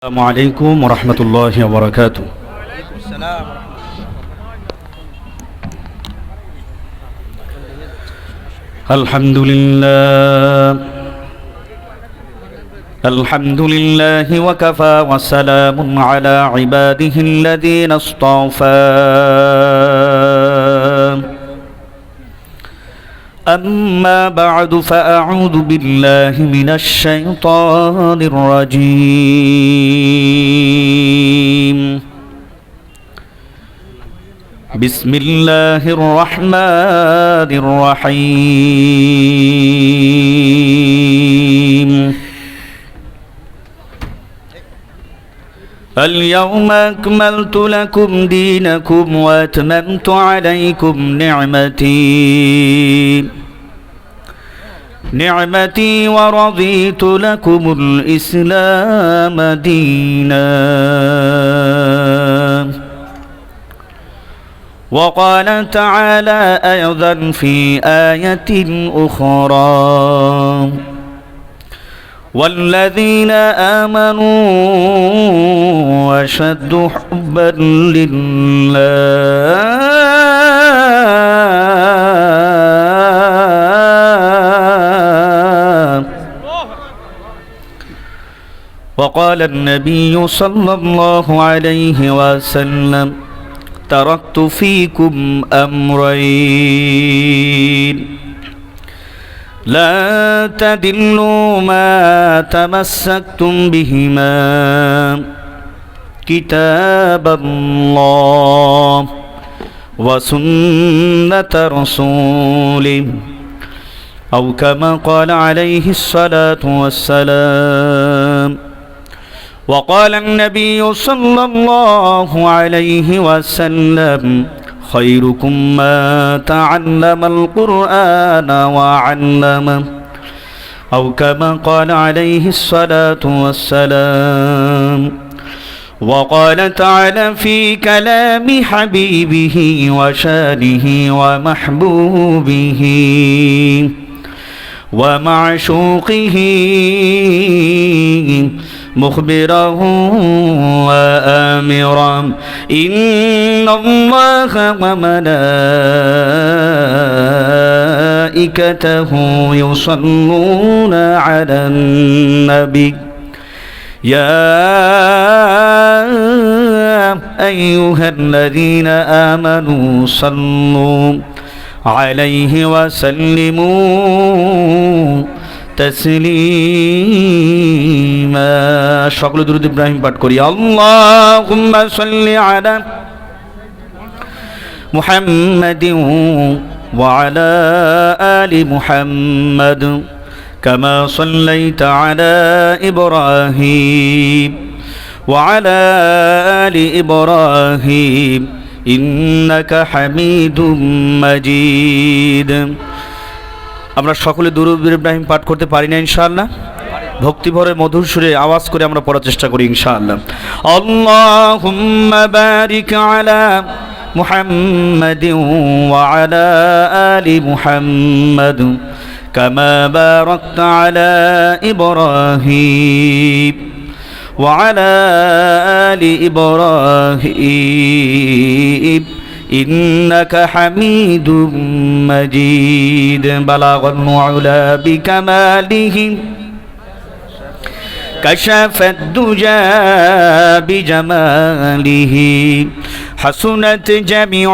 السلام عليكم ورحمة الله وبركاته. الحمد لله وكفى وسلام على عباده الذين اصطفى. أما بعد فأعوذ بالله من الشيطان الرجيم. بسم الله الرحمن الرحيم. اليوم أكملت لكم دينكم وأتممت عليكم نعمتي ورضيت لكم الإسلام دينا. وقال تعالى أيضا في آية أخرى: والذين آمنوا أشد حبا لله وقال النبي صلى الله عليه وسلم: تركت فيكم أمرين لا تضلوا ما تمسكتم بهما كتاب الله وسنة رسوله، أو كما قال عليه الصلاة والسلام. وقال النبي صلى الله عليه وسلم: خيركم ما تعلم القرآن وعلمه، أو كما قال عليه الصلاة والسلام. وقال تعالى في كلام حبيبه وشانه ومحبوبه ومعشوقه مخبرا وآمرا: إن الله وملائكته يصلون على النبي يا أيها الذين آمنوا صلوا عليه وسلموا تسليما. সকলে দুরূদ ইব্রাহিম পাঠ করি। আল্লাহুম্মা সাল্লি আলা মুহাম্মাদিন ওয়া আলা আলি মুহাম্মাদ কামা সাল্লাইতা আলা ইব্রাহিম ওয়া আলা আলি ইব্রাহিম ইন্নাকা হামিদুম মাজিদ। আমরা সকলে দুরূদ ইব্রাহিম পাঠ করতে পারি না ইনশাআল্লাহ? ভক্তিভরে মধুর সুরে আওয়াজ করে আমরা পড়ার চেষ্টা করি ইনশাআল্লাহ। আল্লাহুম্মা বারিক আলা মুহাম্মাদিন ওয়া আলা আলি মুহাম্মাদ কামা বারাকতা আলা ইব্রাহিম ওয়া আলা আলি ইব্রাহিম ইন্নাকা হামিদুম মাজিদ। বালাগাল উলা বিকামালিহি كشف الدجى بجماله حسنت جميع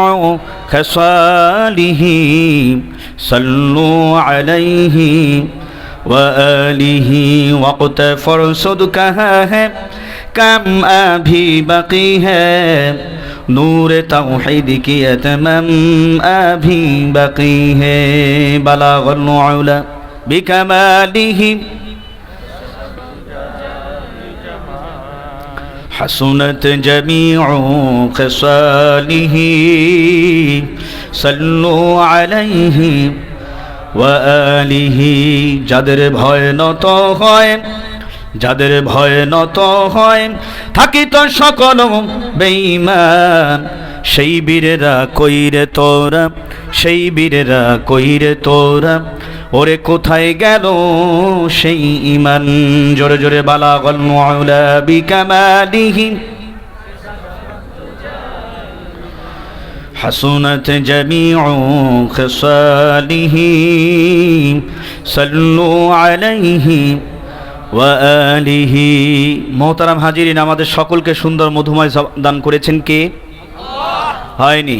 خصاله صلوا عليه وآله واقتفر صدقها ہے کم ابھی باقی ہے نور توحید کی اتمام ابھی باقی ہے بلاغ العلا بکمالہ حسنت جميع خصاله صلوا عليه وآله। যাদের ভয় নত হয় থাকিত সকল বেঈমান সেই বীরেরা কইরে তোরা ওরে কোথায় গেল সেই ঈমান? জোরে জোরে বালাগাল মুআলা বিকামালিহি حسنت جميع خصاله صلوا عليه وآله মোহতারাম হাজিরিন, আমাদের সকলকে সুন্দর মধুময় দান করেছেন কে? হয়নি?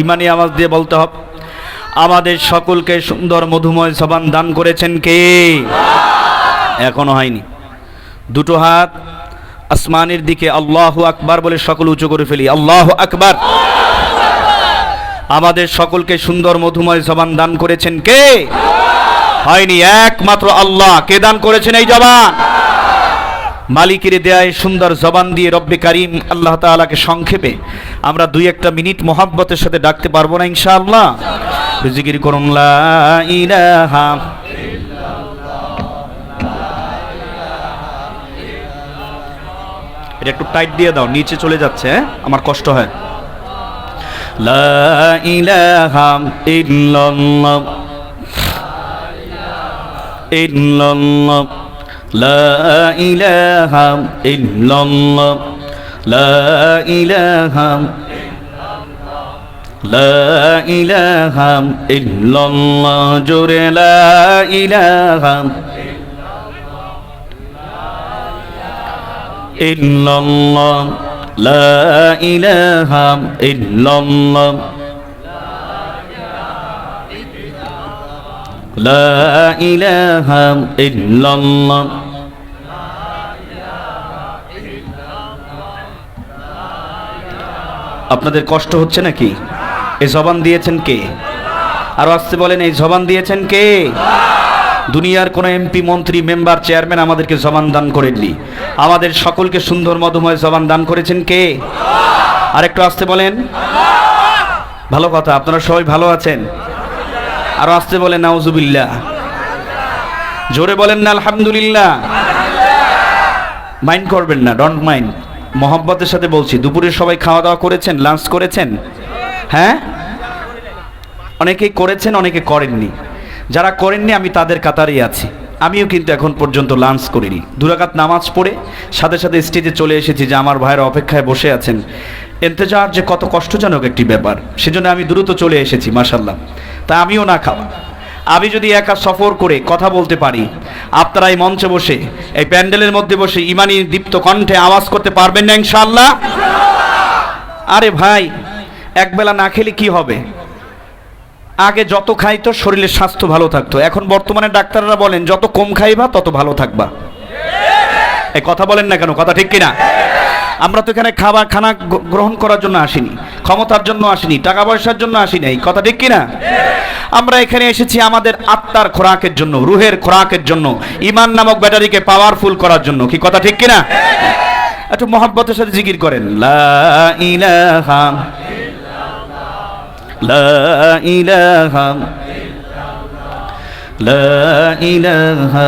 ইমানি আওয়াজ দিয়ে বলতে হবে, আমাদের সকলকে সুন্দর মধুময় জবান দান করেছেন কে? এখনো হয়নি। দুটো হাত আসমানের দিকে আল্লাহু আকবার বলে সকল উঁচু করে ফেলি, আল্লাহু আকবার। আমাদের সকলকে সুন্দর মধুময় জবান দান করেছেন কে? হয়নি, একমাত্র আল্লাহ। কে দান করেছেন এই জবান? মালিকের দেয় সুন্দর জবান দিয়ে রব্বে কারীম আল্লাহ তাআলাকে সংক্ষেপে আমরা 2-1 মিনিট মোহাব্বতের সাথে ডাকতে পারবো না ইনশাআল্লাহ? জিকির করুন লা ইলাহা এটা একটু টাইট দিয়ে দাও, নিচে চলে যাচ্ছে, আমার কষ্ট হয়। লা ইলাহা ইল্লাল্লাহ ইল্লাল্লাহ লা ইলাহা ইল্লাল্লাহ লা ইলাহা লা ইলাহা ইল্লাল্লাহ জোরে লা ইলাহা ইল্লাল্লাহ লা ইলাহা ইল্লাল্লাহ লা ইলাহা ইল্লাল্লাহ। আপনাদের কষ্ট হচ্ছে নাকি? এই জবান দিয়েছেন কে? আরো আসতে বলেন, এই জবান দিয়েছেন কে? দুনিয়ার কোন এমপি, মন্ত্রী, মেম্বার, চেয়ারম্যান আমাদেরকে জবান দান করেননি। আমাদের সকলকে সুন্দর মধুময় জবান দান করেছেন কে? আরেকটু আসতে বলেন। ভালো কথা, আপনারা সবাই ভালো আছেন? আরো আসতে বলেন নাউজুবিল্লাহ। জোরে বলেন না আলহামদুলিল্লাহ। মাইন্ড করবেন না, ডোন্ট মাইন্ড। মোহাব্বতের সাথে বলছি, দুপুরে সবাই খাওয়া দাওয়া করেছেন, লাঞ্চ করেছেন? হ্যাঁ, অনেকেই করেছেন, অনেকে করেননি। যারা করেননি আমি তাদের কাতারেই আছি। আমিও কিন্তু এখন পর্যন্ত লাঞ্চ করিনি। 2 রাকাত নামাজ পড়ে সাথে সাথে স্টেজে চলে এসেছি যে আমার ভাইয়ের অপেক্ষায় বসে আছেন। ইন্তজার যে কত কষ্টজনক একটি ব্যাপার, সেজন্য আমি দ্রুত চলে এসেছি মাশাআল্লাহ। তা আমিও না খাওয়া, আমি যদি একা সফর করে কথা বলতে পারি, আপনারা এই মঞ্চে বসে, এই প্যান্ডেলের মধ্যে বসে ইমানি দীপ্ত কণ্ঠে আওয়াজ করতে পারবেন না ইনশাআল্লাহ? আরে ভাই, একবেলা না খেলে কি হবে? আগে যত খাইতো শরীরের স্বাস্থ্য ভালো থাকতো, এখন বর্তমানে ডাক্তাররা বলেন যত কম খাইবা তত ভালো থাকবা। এই কথা বলেন না কেন? কথা ঠিক কিনা? আমরা তো এখানে খানা গ্রহণ করার জন্য আসিনি, ক্ষমতার জন্য আসিনি, টাকা পয়সার জন্য আসিনি। এই কথা ঠিক কিনা? আমরা এখানে এসেছি আমাদের আত্মার খোরাকের জন্য, রুহের খোরাকের জন্য, ঈমান নামক ব্যাটারিকে পাওয়ারফুল করার জন্য। কি কথা ঠিক কিনা? একটু মহব্বতের সাথে জিকির করেন, লা ইলাহা লা ইলাহা লা ইলাহা।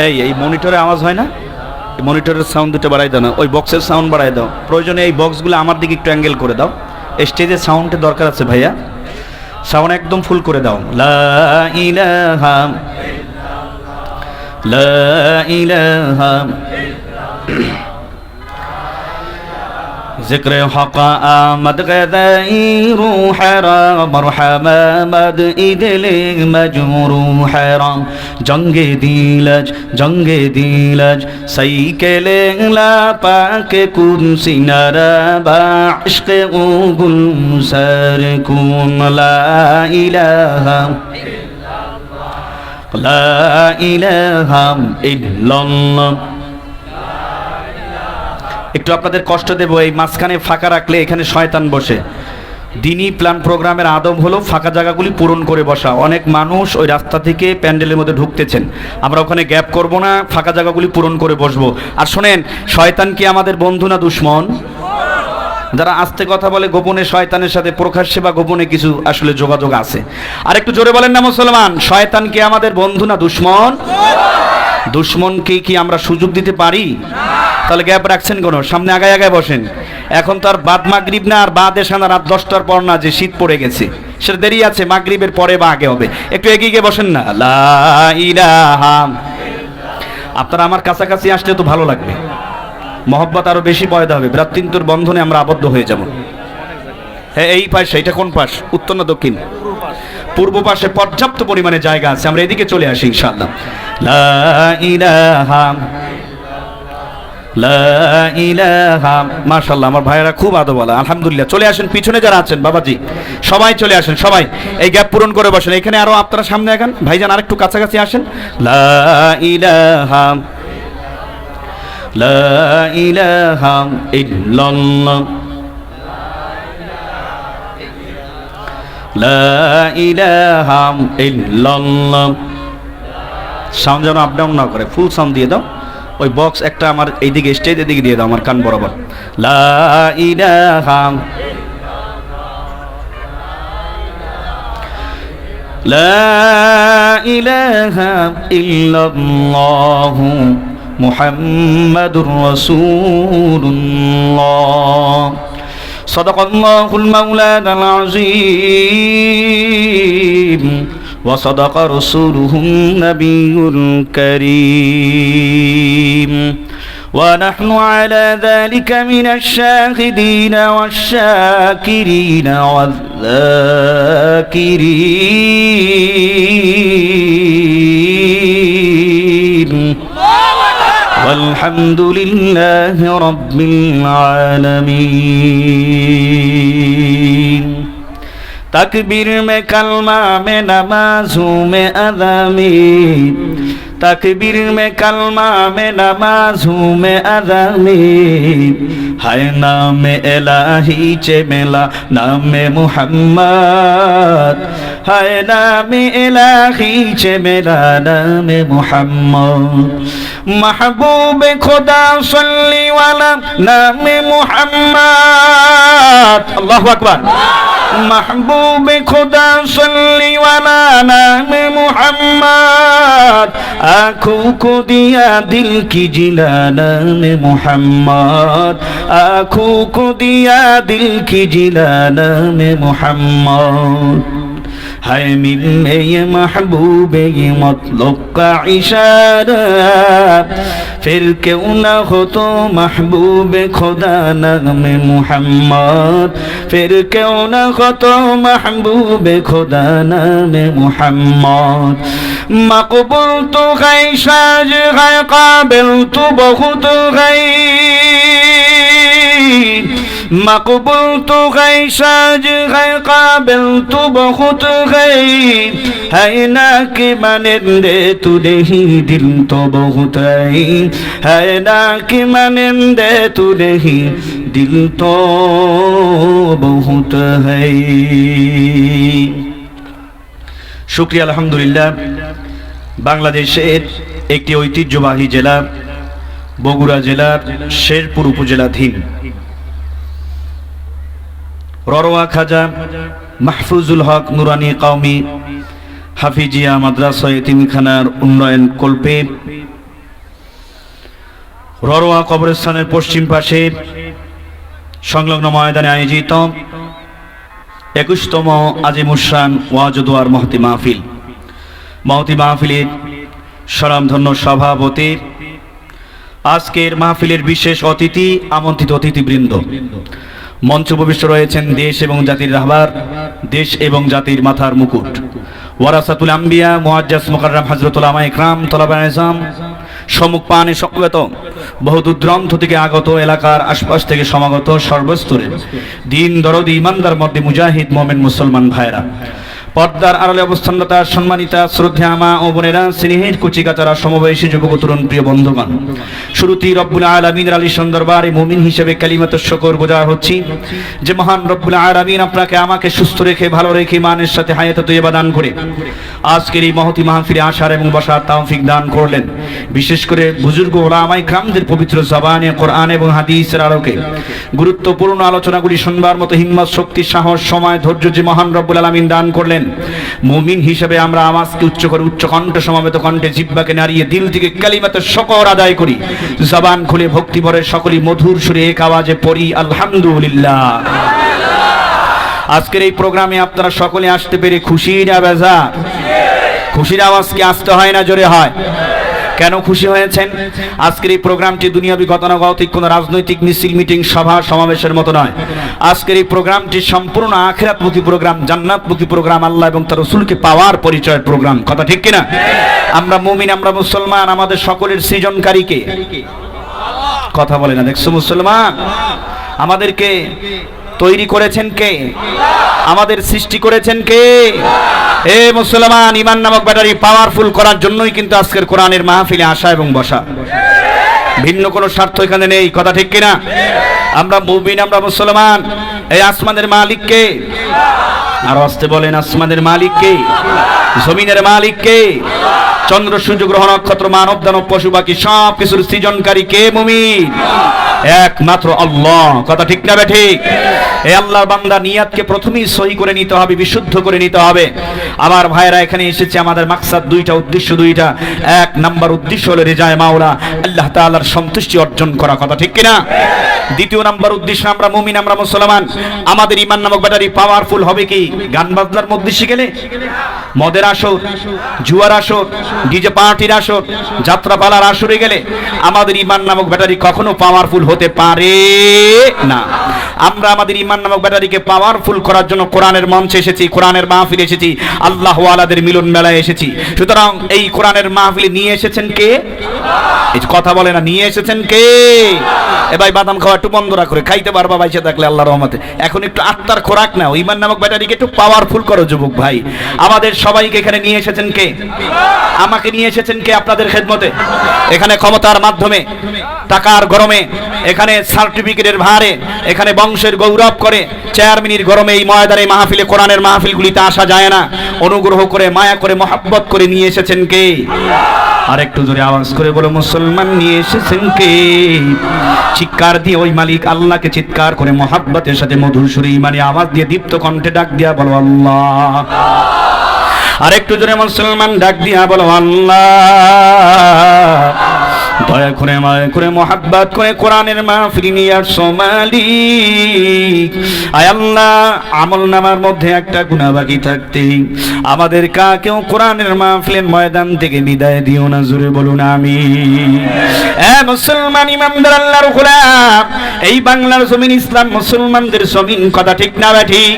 এই মনিটরে আওয়াজ হয় না? মনিটরের সাউন্ড দুটো বাড়াই দাও না, ওই বক্সের সাউন্ড বাড়াই দাও। প্রয়োজনে এই বক্সগুলো আমার দিকে একটু অ্যাঙ্গেল করে দাও। স্টেজের সাউন্ডের দরকার আছে ভাইয়া, সাউন্ড একদম ফুল করে দাও। লা ইলাহা লা ইলাহা ذکر حق آمد غیر حرام مرحمہ مد ادل مجمور حرام جنگ دیلج سیکل لا پاک کن سنرا با عشق گل سر کن لا الہ الا اللہ। একটু আপনাদের কষ্ট দেব, এই মাঝখানে ফাঁকা রাখলে এখানে শয়তান বসে। দিনই প্ল্যান প্রোগ্রামের আদব হলো ফাঁকা জায়গাগুলি পূরণ করে বসা। অনেক মানুষ ওই রাস্তা থেকে প্যান্ডেলের মধ্যে ঢুকতেছেন, আমরা ওখানে গ্যাপ করব না, ফাঁকা জায়গাগুলি পূরণ করে বসবো। আর শোনেন, শয়তান কি আমাদের বন্ধু না দুশ্মন? যারা আস্তে কথা বলে গোপনে শয়তানের সাথে প্রকাশ্যে বা গোপনে কিছু আসলে যোগাযোগ আছে। আর একটু জোরে বলেন না মুসলমান, শয়তান কি আমাদের বন্ধু না দুশ্মন? দুশ্মনকে কি আমরা সুযোগ দিতে পারি? তাহলে গ্যাপ রাখছেন কোনো? সামনে আগায় আগায় বসেন। এখন তো আর বাদ মাগরিব না, আর বাদ এসা না, রাত 10টার পর না, যে শীত পড়ে গেছে, সেটা দেরি আছে, মাগরিবের পরে বা আগে হবে। একটু এগিয়ে গিয়ে বসেন না। লা ইলাহা, আপনারা আমার কাছাকাছি আসলে তো ভালো লাগবে, মহব্বত আরো বেশি পয়দা হবে, ভ্রাতৃত্বের বন্ধনে আমরা আবদ্ধ হয়ে যাব। হ্যাঁ, এই পাশে, এটা কোন পাশ, উত্তর না দক্ষিণ? পূর্ব পাশে পর্যাপ্ত পরিমাণে জায়গা আছে, আমরা এদিকে চলে আসি ইনশাআল্লাহ। লা ইলাহা, লা ইলাহা। মাশাআল্লাহ, আমার ভাইয়েরা খুব আদবওয়ালা, আলহামদুলিল্লাহ। চলে আসেন, পিছনে যারা আছেন বাবাজি সবাই চলে আসেন, সবাই এই গ্যাপ পূরণ করে বসেন। এখানে আরো আপনারা সামনে আগান, ভাইজান আরেকটু কাছাকাছি আসেন। লা ইলাহা, লা ইলাহা ইল্লাল্লাহ, লা ইলাহা ইল্লাল্লাহ। সাউন্ড যেন আপ ডাউন না করে, ফুল সাউন্ড দিয়ে দাও। ওই বক্স একটা আমার এইদিকে, স্টেজের দিকে দিয়ে দাও, আমার কান বরাবর। লা ইলাহা, লা ইলাহা ইল্লাল্লাহু মুহাম্মাদুর রাসূলুল্লাহ। সাদাকাল্লাহুল মাওলানাল আযীম ওয়া সাদাকা রাসূলুহুন নাবিয়্যুল কারীম ওয়া নাহনু আলা যালিকা মিনাশ শাহিদিন ওয়াশ শাকিরিন ওয়াজ যাকিরিন। আলহামদুলিল্লাহি রাব্বিল আলামিন। तकबीर में कलमा में नमाज़ों में अदा में, तकबीर में कलमा में नमाज़ों में अदा में, है नाम इलाही चे मिला नाम मुहम्मद, है नाम इलाही चे मिला नाम मुहम्मद। महबूब खुदा सल्ली वाला नाम मुहम्मद। अल्लाहु अकबर। महबूब खुदा सल्ली वाला नाम मुहम्मद, आँखों को दिया दिल की जिला नाम मुहम्मद, आँखों को दिया दिल की जिला नाम मुहम्मद। है मिलने ये महबूब ये मतलब का इशारा, फिर क्यों ना हो तो महबूब खुदा नाम मुहम्मद, फिर क्यों ना हो तो महबूब खुदा नाम मुहम्मद। मकबूल तो है साज है काबिल तो बहुत है, मकबूल तो है साज है काबिल तो बहुत है ना कि मानिंदे तू नहीं दिल तो बहुत है ना कि मानिंदे तू नहीं दिल तो बहुत है। शुक्रिया আলহামদুলিল্লাহ। বাংলাদেশের একটি ঐতিহ্যবাহী জেলা বগুড়া জেলার শেরপুর উপজেলাধীন ররোয়া খাজা মাহফুজুল হক নুরানি কওমি হাফিজিয়া মাদ্রাসা এতিমখানার উন্নয়ন কল্পে ররোয়া কবরস্থানের পশ্চিম পাশে সংলগ্ন ময়দানে আয়োজিত 21তম আজিমুশান ওয়াজ ও দোয়ার মহতি মাহফিল, মহতি মাহফিলের স্বনামধন্য সভাপতি, আজকের মাহফিলের বিশেষ অতিথি, আমন্ত্রিত অতিথিবৃন্দ, মঞ্চ উপবিষ্ট রয়েছেন দেশ এবং জাতির রাহবার, দেশ এবং জাতির মাথার মুকুট, ওয়ারাসাতুল আম্বিয়া মুআজ্জাজ মুকাররম হযরত উলামা ইকরাম, তলাবায়ে ইলম, সম্মুখ পানে সমবেত বহু দূরান্ত থেকে আগত, এলাকার আশপাশ থেকে সমাগত সর্বস্তরের দিন দরদি ইমানদার মধ্যে মুজাহিদ মুমিন মুসলমান ভাইরা, পর্দার আড়ালে অবস্থানরত সম্মানিতা শ্রদ্ধা মা ও বোনেরা, স্নেহের কুচিকাচারা সমবয়সী যুবক তরুণ প্রিয় বন্ধুগণ, শুরুতেই রব্বুল আলামিনের আলিশান দরবারে মুমিন হিসেবে কালিমাতুশ শুকর গুজার হচ্ছি যে মহান রব্বুল আলামিন আপনাকে আমাকে সুস্থ রেখে ভালো রেখে ইমানের সাথে হায়াতে তৈয়বা দান করে আজকের এই মহতি মাহফিলে আসার এবং বসার তৌফিক দান করলেন। বিশেষ করে বুজুর্গ উলামায়ে কিরামদের পবিত্র জবানে কোরআন এবং হাদিসের আলোকে গুরুত্বপূর্ণ আলোচনাগুলি শুনবার মতো হিম্মত, শক্তি, সাহস, সময়, ধৈর্য যে মহান রব্বুল আলামিন দান করলেন, বললেন, মুমিন হিসেবে আমরা আওয়াজকে উচ্চ করে উচ্চ কণ্ঠ সমাবেত কণ্ঠে জিহ্বাকে নাড়িয়ে দিল থেকে কালিমাতে শকর আদায় করি, জবান খুলে ভক্তি ভরে সকলেই মধুর সুরে এক আওয়াজে পড়ি আলহামদুলিল্লাহ। আজকের এই প্রোগ্রামে আপনারা সকলে আসতে পেরে খুশি না বেজার? খুশির আওয়াজ কি আসতে হয় না জোরে হয়? কেন খুশি হয়েছেন? আজকের এই প্রোগ্রামটি দুনিয়াবি গতানুগতিক কোনো রাজনৈতিক মিছিল মিটিং সভা সমাবেশের মতো নয়। আজকের এই প্রোগ্রামটি সম্পূর্ণ আখিরাতমুখী প্রোগ্রাম, জান্নাতমুখী প্রোগ্রাম, আল্লাহ এবং তার রাসূলকে পাওয়ার পরিচয়ের প্রোগ্রাম। কথা ঠিক কিনা? আমরা মুমিন, আমরা মুসলমান, আমাদের সকলের সৃজনকারী কে? কথা বলে না, দেখছো মুসলমান? আমাদেরকে তৈরি করেছেন কে? আমাদের সৃষ্টি করেছেন কে? এ মুসলমান, ঈমান নামক ব্যাটারি পাওয়ারফুল করার জন্যই কিন্তু আজকের কোরআনের মাহফিলে আসা এবং বসা। ভিন্ন কোনো স্বার্থ এখানে নেই। কথা ঠিক কিনা? আমরা মুমিন, আমরা মুসলমান। এই আসমানের মালিক কে? আর আসতে বলেন, আসমানের মালিক কে? জমিনের মালিক কে? চন্দ্র সূর্য গ্রহ নক্ষত্র মানব দানব পশু পাখি সব কিছুর সৃজনকারী কে? মুমিন একমাত্র আল্লাহ। কথা ঠিক না ঠিক? এই আল্লাহর বান্দা নিয়াতকে প্রথমেই সহি করে নিতে হবে, বিশুদ্ধ করে নিতে হবে। আমার ভাইরা এখানে এসেছে, আমাদের মাকসাদ দুইটা, উদ্দেশ্য দুইটা। এক নাম্বার উদ্দেশ্য হলো রেজায়ে মাওলা, আল্লাহ তাআলার সন্তুষ্টি অর্জন করা। কথা ঠিক কিনা? দ্বিতীয় নাম্বার উদ্দেশ্য, আমরা মুমিন, আমরা মুসলমান, আমাদের ঈমান নামক ব্যাটারি পাওয়ারফুল হবে কি? গান বাজনার মধ্যে শিখে গেলে, মদের আসর, জুয়ার আসর, ডিজে পার্টির আসর, যাত্রাপালার আসরে গেলে আমাদের ঈমান নামক ব্যাটারি কখনো পাওয়ারফুল হতে পারে না। আমরা আমাদের ঈমান নামক ব্যাটারিকে পাওয়ারফুল করার জন্য কোরআনের মঞ্চে এসেছি, কোরআনের মাহফিলে এসেছি, আল্লাহ ওয়ালাদের মিলন মেলায় এসেছি। সুতরাং এই কোরআনের মাহফিলে নিয়ে এসেছেন কে? এই কথা বলে না, নিয়ে এসেছেন কে? এ ভাই, বাদাম খাওয়া একটু বন্ধ রাখ, করে খাইতে পারবা বাইসে থাকলে আল্লাহর রহমতে। এখন একটু আত্মার খোরাক নাও, ঈমান নামক ব্যাটারিকে একটু পাওয়ারফুল করো যুবক ভাই। আমাদের সবাইকে এখানে নিয়ে এসেছেন কে? আমাকে নিয়ে এসেছেন কে? আপনাদের খেদমতে। এখানে ক্ষমতার মাধ্যমে, টাকার গরমে, এখানে সার্টিফিকেটের ভারে, এখানে বংশের গৌরব করে চেয়ারম্যানের গরমে এই ময়দানে মাহফিলে, কোরআনের মাহফিলগুলিতে আসা যায় না। অনুগ্রহ করে, মায়া করে, মহব্বত করে নিয়ে এসেছেন কে? আর একটু জোরে আওয়াজ করে বলো, মুসলমান নিয়ে এসেছেন কে? চিৎকার দিয়ে ওই মালিক আল্লাহকে চিৎকার করে মহব্বতের সাথে মধুর সুরে ঈমানি আওয়াজ দিয়ে দীপ্ত কণ্ঠে ডাক দিয়া বলো আল্লাহ। আর একটু জোরে মুসলমান ডাক দিয়া বলো আল্লাহ। দয়া করে, মায়া করে, মহব্বত করে কোরআনের মাহফিল নিয়ে আসো মালিক। আয় আল্লাহ, আমল নামার মধ্যে একটা গুনাহ বাকি থাকতে আমাদের কাকেও কোরআনের মাহফিলের ময়দান থেকে বিদায় দিও না। জোরে বলুন আমিন। এ মুসলমান ইমানদার আল্লাহর গোলাম, এই বাংলার জমিন ইসলাম মুসলমানদের জমিন। কথা ঠিক না ঠিক?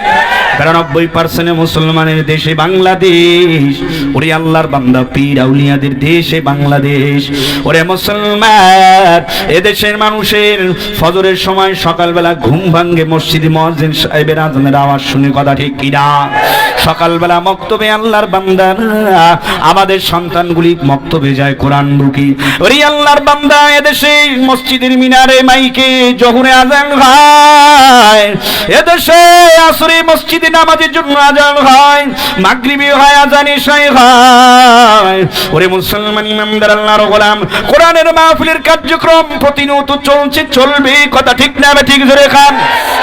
92% মুসলমানের দেশে বাংলাদেশ। ওরে আল্লাহর বান্দা, পীর আউলিয়াদের দেশে বাংলাদেশ। ওরে মুসলমান, এদেশের মানুষের ফজরের সময় সকালবেলা ঘুম ভাঙ্গে মসজিদে মুয়াজ্জিন সাহেবের আযানের আওয়াজ শুনে। কথা ঠিক কিনা? সকালবেলা মক্তবে আল্লাহর বান্দারা, আমাদের সন্তানগুলি মক্তবে যায় কোরআন বুকি। ওরে আল্লাহর বান্দা, এদেশে মসজিদের মিনারে মাইকে জোহরে আযান হয়, এদেশে আসরে মসজিদে নামাজের জন্য আযান হয়, মাগরিবে হয়, আযান ইশায় হয়। ওরে মুসলমান ইমানদার আল্লাহর গোলাম, কোরআনের মাহফিলের কার্যক্রম প্রতিনিয়ত চলছে, চলবে। কথা ঠিক না ঠিক? জোরে খান।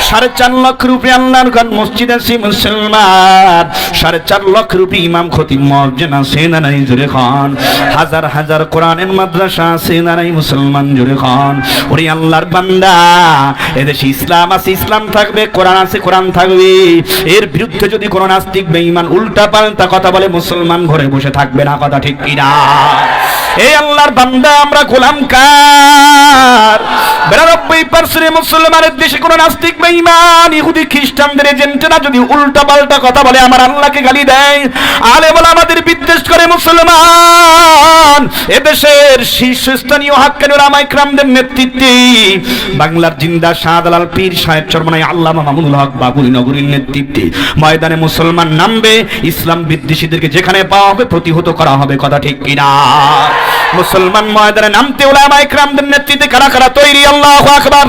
4.5 লক্ষ রুপি আল্লাহর ঘর মসজিদ আছে মুসলমান, 4.5 লক্ষ রুপি ইমাম খতিব মুয়াজ্জিন আছে না নাই? জোরে খান। হাজার হাজার কোরআনের মাদ্রাসা আছে না নাই? মুসলমান জোরে খান। ওরে আল্লাহর বান্দা, এদেশে ইসলাম আছে, ইসলাম থাকবে, কোরআন আছে, কোরআন থাকবে। এর বিরুদ্ধে যদি কোনো নাস্তিক বেঈমান উল্টা পাল্টা কথা বলে, মুসলমান ঘরে বসে থাকবে না। কথা ঠিক কিনা? এই আল্লাহর বান্দা, আমরা গোলাম কার? 92% মুসলমানের দেশে কোন নাস্তিক বেঈমান ইহুদি খ্রিস্টানদের এজেন্টরা যদি উল্টা পাল্টা কথা বলে, আমার আল্লাহকে গালি দেয়, আলেম ওলামাদের বিদ্বেষ করে, মুসলমান এদেশের শীর্ষস্থানীয় হাক্কানি ওলামা ইকরামদের নেতৃত্বে বাংলার জিন্দা শাহজালাল পীর সাহেব চরমনাই আল্লামা মামুনুল হক বাবুল নগরীর নেতৃত্বে ময়দানে মুসলমান নামবে। ইসলাম বিদ্বেষীদেরকে যেখানে পাওয়া হবে প্রতিহত করা হবে। কথা ঠিক কিনা? মুসলমান ময়দানে নামতে উলামা ইকরামদের নেতৃত্বে কারা কারা তৈরি? আল্লাহু আকবার।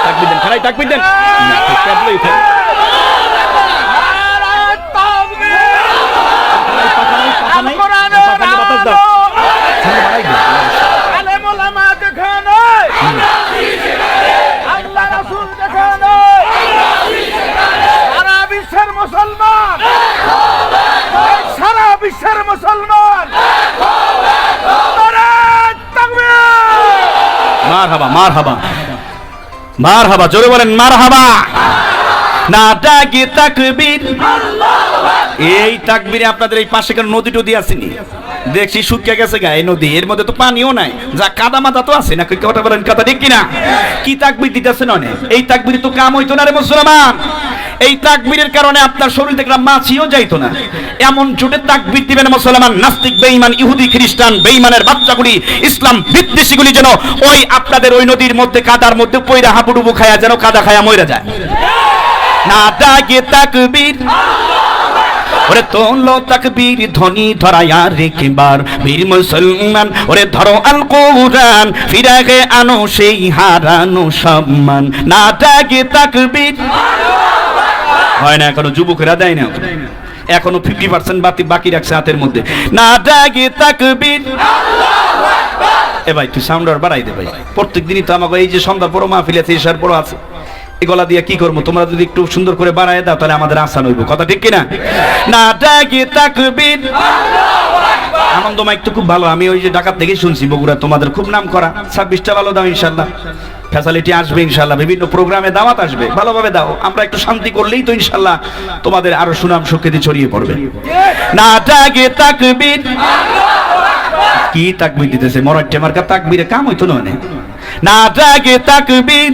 তাকবীর দেন, খারাই তাকবীর দেন। মুসলমান মারহাবা মারহাবা মারহাবা, জোরে বলেন মারহাবা। না ডাকে তাকবীর, এই তাকবীরে আপনাদের এই পাশে কেন নদী টদি আসেনি? দেখছি শুকিয়ে গেছে গায়ে নদী, এর মধ্যে তো পানিও নাই, যা কাদা মাদা তো আছে না, কথা বলেন কথা ঠিক কিনা? কি তাকবীর দিতেছেন অনেক, এই তাকবীর তো কাম হইতো না রে মুসলমান। এই তাকবীরের কারণে আপনার শরীর থেকে মাছিও যাইতো না, এমন জোটে তাকবীর দিবেন মুসলমান। নাস্তিক বেঈমান ইহুদি খ্রিস্টান বেঈমানের বাচ্চাগুলি, ইসলাম বিদ্বেষীগুলি যেন ওই আপনাদের ওই নদীর মধ্যে কাদার মধ্যে পইরা হাবুডুবু খায়া যেন কাদা খায়া মইরা যায়। না ডাকে তাকবীর, ওরে তোলো তাকবীর ধ্বনি ধরায়া রেখবার বীর মুসলমান, ওরে ধরো আল কোরআন ফিরাগে আনো সেই হারানো সম্মান। না ডাকে তাকবীর, হয় না এখনো যুবকেরা দেয় না, এখনো 50% বাকি রাখছে হাতের মধ্যে। না ডাকে তাকবীর, এ ভাই তুই সাউন্ড আর বাড়াই দে ভাই, প্রত্যেক দিনই তো আমাকে এই যে সন্ধ্যার পরও মাহফিল আছে, ঈশার পরও আছে, এই গলা দিয়ে কি করবো? তোমরা যদি একটু সুন্দর করে বাড়ায় দাও তাহলে আমাদের আশা নইব, কথা ঠিক কিনা? না ডাকে তাকবীর, আনন্দ মাইক তো খুব ভালো, আমি ওই যে ঢাকা থেকে শুনছি বগুড়া তোমাদের খুব নাম করা, 26টা ভালো দাও ইনশাল্লাহ, ফ্যাসিলিটি আসবে ইনশাল্লাহ, বিভিন্ন প্রোগ্রামে দাওয়াত আসবে, ভালোভাবে দাও, আমরা একটু শান্তি করলেই তো ইনশাল্লাহ তোমাদের আরো সুনাম সুখ্যাতি ছড়িয়ে পড়বে। না ডাকে তাকবীর, কি তাকবীর দিতেছে মরাট্টে মার্কা তাকবীরে কাম হইতো না। না ডাকে তাকবীর,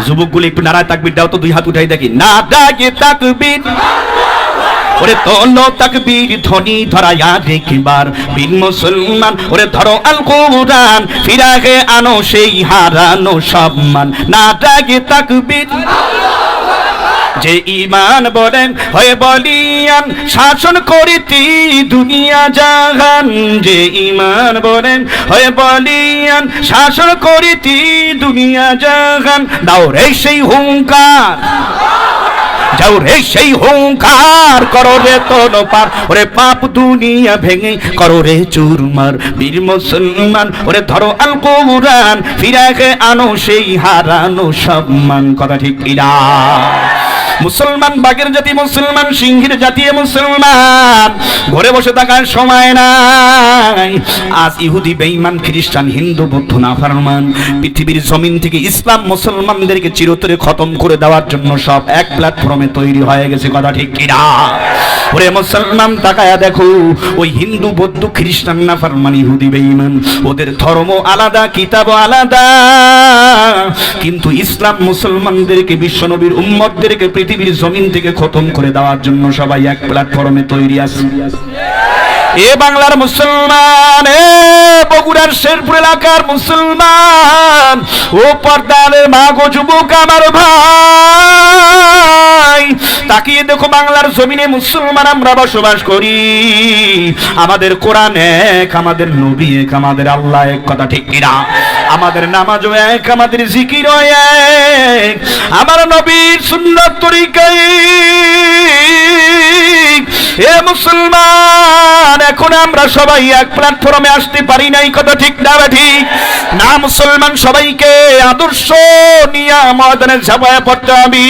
যুবকগুলি একটু নারায় তাকবীর দাও তো, দুই হাত উঠাই দেখি। না ডাকে তাকবীর, ওরে তোলো তাকবীর ধ্বনি ধরায়া রেখবার বীর মুসলমান, ওরে ধরো আল কোরআন ফিরাগে আনো সেই হারানো সম্মান। না ডাকে তাকবীর, যে ঈমান বলেন হয়ে বলিয়ান শাসন করিতি দুনিয়া জাহান, যে ঈমান বলেন হয়ে বলিয়ান শাসন করিতি দুনিয়া জাহান। দাও রে সেই হুঙ্কার, যাও রে সেই হুঙ্কার, করো রে তোলো পার, ওরে পাপ দুনিয়া ভেঙে করো রে চুরমার বীর মুসলমান, ওরে ধরো আল কোরআন ফিরাগে আনো সেই হারানো সম্মান, কথা ঠিক কিনা? মুসলমান বাগের জাতি মুসলমান, সিংহের জাতি মুসলমান, ঘরে বসে থাকার সময় নাই। আজ ইহুদি বেঈমান খ্রিস্টান হিন্দু বৌদ্ধ নাফরমান পৃথিবীর জমিন থেকে ইসলাম মুসলমানদেরকে চিরতরে খতম করে দেওয়ার জন্য সব এক প্ল্যাটফর্মে তৈরি হয়ে গেছে, কথা ঠিক কিনা? ওরে মুসলমান তাকায়া দেখো, ওই হিন্দু বৌদ্ধ খ্রিস্টান নাফরমান ইহুদি বেঈমান ওদের ধর্ম আলাদা, কিতাব আলাদা, কিন্তু ইসলাম মুসলমানদেরকে বিশ্বনবীর উম্মতদেরকে পৃথিবীর জমিন থেকে খতম করে দেওয়ার জন্য সবাই এক প্ল্যাটফর্মে তৈরি আছে। এ বাংলার মুসলমান, এ বগুড়ার শেরপুর এলাকার মুসলমান, ও পর্দার মা গো যুবক আমার ভাই, তাকিয়ে দেখো বাংলার জমিনে মুসলমান আমরা বসবাস করি, আমাদের কোরআন এক, আমাদের নবী এক, আমাদের আল্লাহ এক, কথা ঠিক কিনা? আমাদের নামাজও এক, আমাদের জিকিরও এক, আমার নবীর সুন্নাত তরিকায়। এ মুসলমান, এখন আমরা সবাই এক প্ল্যাটফর্মে আসতে পারি নাই, কথা ঠিক না? ঠিক না? মুসলমান সবাইকে আদর্শ নিয়ে ময়দানে ঝাঁপায় পড়তে হবে।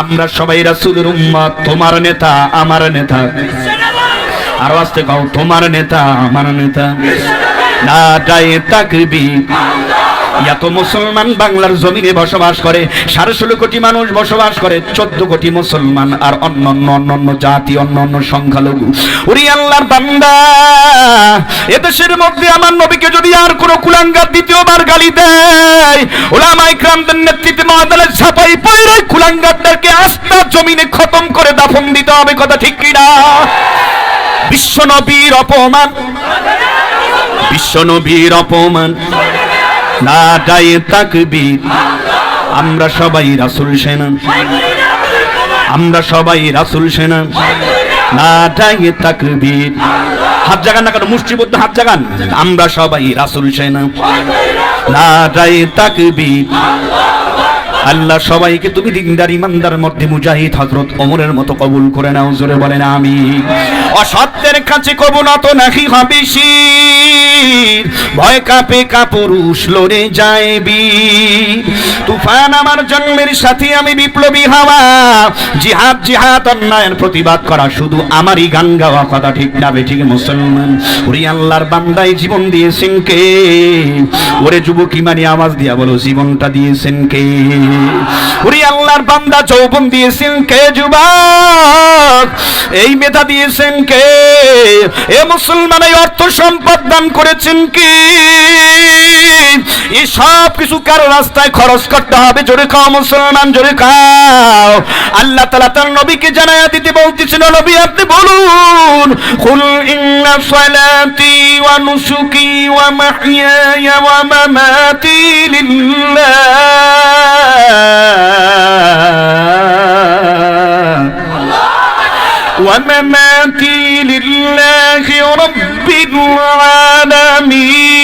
আমরা সবাই রাসূলের উম্মত, তোমার নেতা আমার নেতা, আরো আসতে কও, তোমার নেতা আমার নেতা। না ডাকে তাকবীর, এত মুসলমান বাংলার জমিনে বসবাস করে, 16.5 কোটি মানুষ বসবাস করে, 14 কোটি মুসলমান আর অন্যান্য জাতি, অন্যান্য সংখ্যালঘু। ওরে আল্লাহর বান্দা, এদেশের মধ্যে আমার নবীকে যদি আর কোন কুলাঙ্গার দ্বিতীয়বার গালি দেয়, উলামায়ে কিরামদের নেতৃত্বে ময়দানে ঝাঁপাই পড়ে কুলাঙ্গারদেরকে আস্থা জমিনে খতম করে দাফন দিতে হবে, কথা ঠিক কিনা? বিশ্বনবীর অপমান, বিশ্বনবীর অপমান। না ডাকে তাকবীর, আমরা সবাই রাসূল সেনা, আমরা সবাই রাসূল সেনা। না ডাকে তাকবীর, হাত জাগান না কেন, মুষ্টিবদ্ধ হাত জাগান, আমরা সবাই রাসূল সেনা। না ডাকে তাকবীর, আল্লাহ সবাইকে তুমি দিনদার ইমানদার মধ্যে মুজাহিদ হযরত ওমরের মতো কবুল করে নাও, জোরে বলেন আমিন। অসত্যের কাছে কবুল নত নাহি হবে শির, ভয় কাঁপে কাপুরুষ লড়ে যায় বীর। তুফান আমার জন্মের সাথে আমি বিপ্লবী হওয়া, জিহাদ জিহাদ অন্যায়ের প্রতিবাদ করা শুধু আমারই গান গাওয়া, কথা ঠিক না বেঠিক মুসলমান? ওরে আল্লাহর বান্দায় জীবন দিয়েছেন কে? ওরে যুবক ইমানি আওয়াজ দিয়া বলো, জীবনটা দিয়েছেন কে? ওরে আল্লাহর বান্দা যৌবন দিয়েছেন কে? যুবক এই মেধা দিয়েছেন কে? এ মুসলমান এই অর্থ সম্পদ দান করেছেন কি? এই সব কিছু কার রাস্তায় খরচ করতে হবে? জোরে খাও মুসলমান, জোরে খাও। আল্লাহ তাআলা তার নবীকে জানায়া দিতে বলতেছেন, নবী আপনি বলুন, কুল ইন্না সালাতি ওয়া নুসুকি ওয়া মাহইয়ায়া ওয়া মামাতি লিল্লাহ ওয়া মামাতি লিল্লাহি রাব্বিল আলামিন।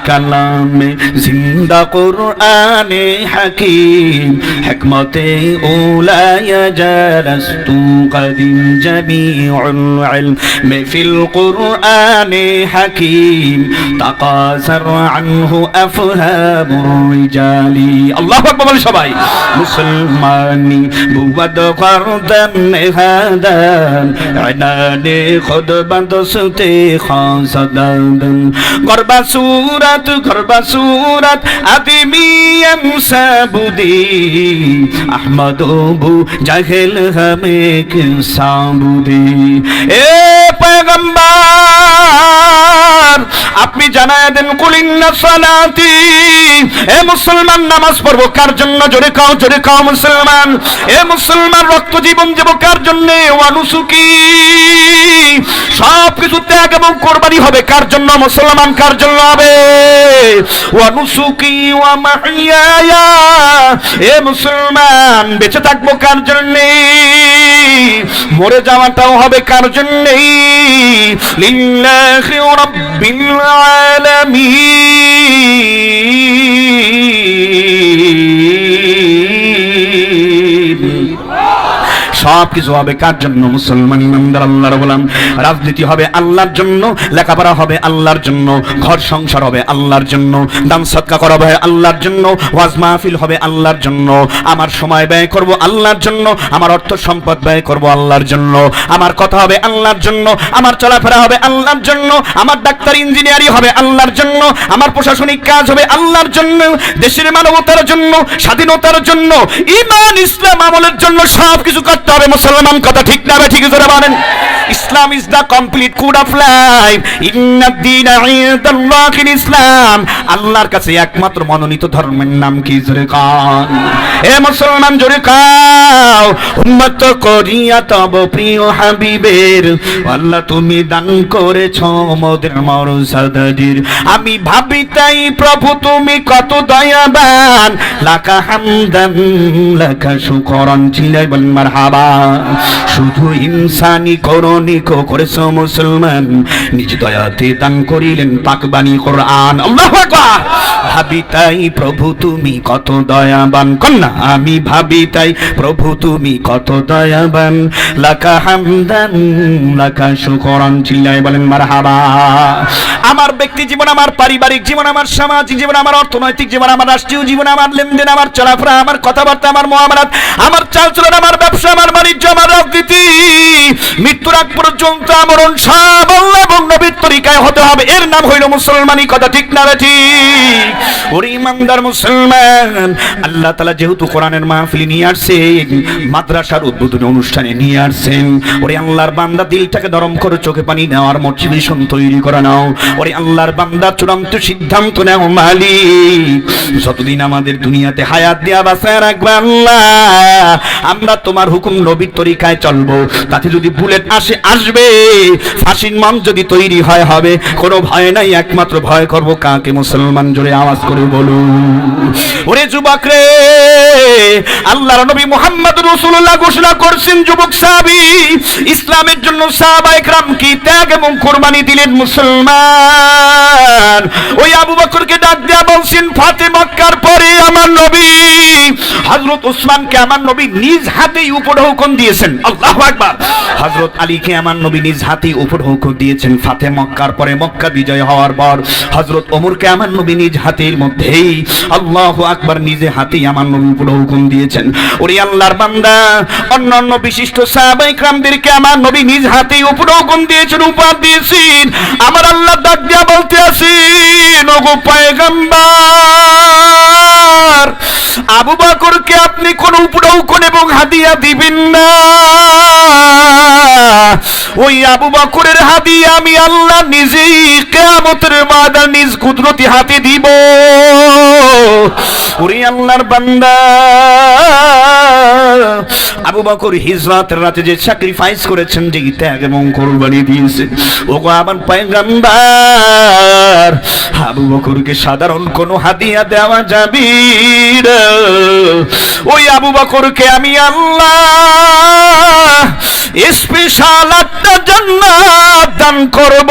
কালামে জিন্দা কুরআনে হাকিম, হিকমতে উলায়া জারাস্তু কদিম জামিউল ইলম ফিল কুরআনে হাকিম, তাকাসার আনহু আফহামুর রিজালি। আল্লাহু আকবার বলে সবাই। মুসলমানি বুয়াদ করদান হাদান, আনানে খুদ বন্দসতে খাসাদান, গরবা सूरत गरबा सूरत आदमीयम सबुदी, अहमदोबु जाहिल हमें साबुदी। ए पैगंबर আপনি জানায় দেন, কুলিন্না সালাতি, এ মুসলমান নামাজ পড়বো কার জন্য? জোরে খাও, জোরে খাও মুসলমান। এ মুসলমান রক্ত জীবন দেব কার জন্য? ওয়ানুসুকি, সব কিছু ত্যাগ এবং কোরবানি হবে কার জন্য? মুসলমান কার জন্য হবে? ওয়ানুসুকি ওয়া মাহইয়ায়া, এ মুসলমান বেঁচে থাকবো কার জন্য? মরে যাওয়াটাও হবে কার জন্য? লিল্লাহি রাব্বিল আলামিন। সব কিছু হবে কার জন্য? মুসলমান ইমানদার আল্লাহর গোলাম। রাজনীতি হবে আল্লাহর জন্য, লেখাপড়া হবে আল্লাহর জন্য, ঘর সংসার হবে আল্লাহর জন্য, দান সদকা করা হবে আল্লাহর জন্য, ওয়াজ মাহফিল হবে আল্লাহর জন্য, আমার সময় ব্যয় করব আল্লাহর জন্য, আমার অর্থ সম্পদ ব্যয় করব আল্লাহর জন্য, আমার কথা হবে আল্লাহর জন্য, আমার চলাফেরা হবে আল্লাহর জন্য, আমার ডাক্তার ইঞ্জিনিয়ারিং হবে আল্লাহর জন্য, আমার প্রশাসনিক কাজ হবে আল্লাহর জন্য, দেশের মানবতার জন্য, স্বাধীনতার জন্য, ঈমান ইসলাম আমলের জন্য সব কিছু করতে হবে মুসলমান, কথা ঠিক না? ঠিক জোরে বলেন। Islam is the complete code of life, ইন্নাদ-দীনা ইনদাল্লাহিল ইসলাম। আল্লাহর কাছে একমাত্র মনোনীত ধর্মের নাম কি? জোরে কান। এ মুসলমান জোরে কাও। উম্মত করিয়া তব প্রিয় হাবিবের, আল্লাহ তুমি দান করেছো মোদের মরসাদাদের। আমি ভাবি তাই প্রভু তুমি কত দয়াবান, লাকা হামদান লাকা শুকরান, চিল্লাই বলেন মারহাবা। শুধু ইনসানি করণিক করেছো মুসলমান, নিজ দয়াতে দান করিলেন পাকবাণী কোরআন। আল্লাহু আকবার। ভাবি তাই প্রভু তুমি কত দয়াবান, কন্যা আমি ভাবি তাই প্রভু তুমি কত দয়াবান, লাকা হামদান লাকা শুকরান, চিল্লাই বলেন মারহাবা। আমার ব্যক্তি জীবন, আমার পারিবারিক জীবন, আমার সামাজিক জীবন, আমার অর্থনৈতিক জীবন, আমার রাষ্ট্রীয় জীবন, আমার লেনদেন, আমার চলাফেরা, আমার কথাবার্তা, আমার মুআমালাত, আমার চালচলন, আমার ব্যবসা, আমার বাণিজ্য, আমার রাজনীতি, মৃত্যুর আগ পর্যন্ত আমরণ সব আল্লাহ এবং নবীর তরিকায় হতে হবে। এর নাম হইল মুসলমানি, কথা ঠিক না ঠিক? ওরে ইমানদার মুসলমান, আল্লাহ তাআলা যেহেতু কোরআনের মাহফিল নিয়ে আসছেন, মাদ্রাসার উদ্বোধনী অনুষ্ঠানে নিয়ে আসছেন, ওরে আল্লাহর বান্দা দিলটাকে নরম করে চোখে পানি নেওয়ার মোটিভেশন তৈরি করে নাও। ওরে আল্লাহর বান্দা চূড়ান্ত সিদ্ধান্ত নাও, মালিক যতদিন আমাদের দুনিয়াতে হায়াত দেয়া বাঁচায় রাখবে আল্লাহ, আমরা তোমার হুকুম নবীর তরিকায় চলবো। তাতে যদি বুলেট আসে আসবে, ফাঁসির মঞ্চ যদি তৈরি ভয় হবে? কোনো ভয় নাই, একমাত্র ভয় করব কাকে? মুসলমান, জোরে আওয়াজ করে বলুন। ওরে যুবক রে, আল্লাহর নবী মুহাম্মদ রাসূলুল্লাহ ঘোষণা করছেন, যুবক সাহাবী, ইসলামের জন্য সাহাবায়ে কেরাম কি ত্যাগ এবং কুরবানি দিলেন। মুসলমান, ওই আবু বকরকে ডাক দিয়া বলছেন, ফাতে মক্কার পরে আমার নবী হযরত ওসমানকে আমার নবী নিজ হাতেই উপর হুকুম দিয়েছেন। আল্লাহু আকবার। হযরত আলীকে আমার নবী নিজ হাতেই উপর হুকুম দিয়েছেন। ফাতে মক্কার পরে, মক্কা বিজয় হওয়ার পর হযরত ওমরকে আমার নবী নিজ হাতের মধ্যেই, আল্লাহু আকবার, নিজে হাতেই আমার নবী উপর হুকুম দিয়েছেন। ওরে আল্লাহর বান্দা, অন্যান্য বিশিষ্ট সাহাবায়ে কেরামদেরকে আমার নবী নিজ হাতেই উপর হুকুম দিয়েছেন, উপহার দিয়েছেন। আমার আল্লাহ ডাক দিয়া বলতে আছেন, ওগো পয়গম্বর, আবু বকরকে আপনি কোন উপঢৌকন এবং হাদিয়া দিবেন না। ওই আবু বকরের হাদিয়া আমি আল্লাহ নিজেই কিয়ামতের ময়দানে নিজ কুদরতি হাতে দিব। ওরে আল্লাহর বান্দা, আবু বকর হিজরতের রাতে যে স্যাক্রিফাইস করেছেন, যে ত্যাগ এবং কুরবানি দিয়েছেন, ওগো আমার পয়গম্বর, আবু বকরকে সাধারণ কোনো হাদিয়া দেওয়া যাবে না। ওই আবু বকরকে আমি আল্লাহ স্পেশাল একটা জান্নাত দান করব।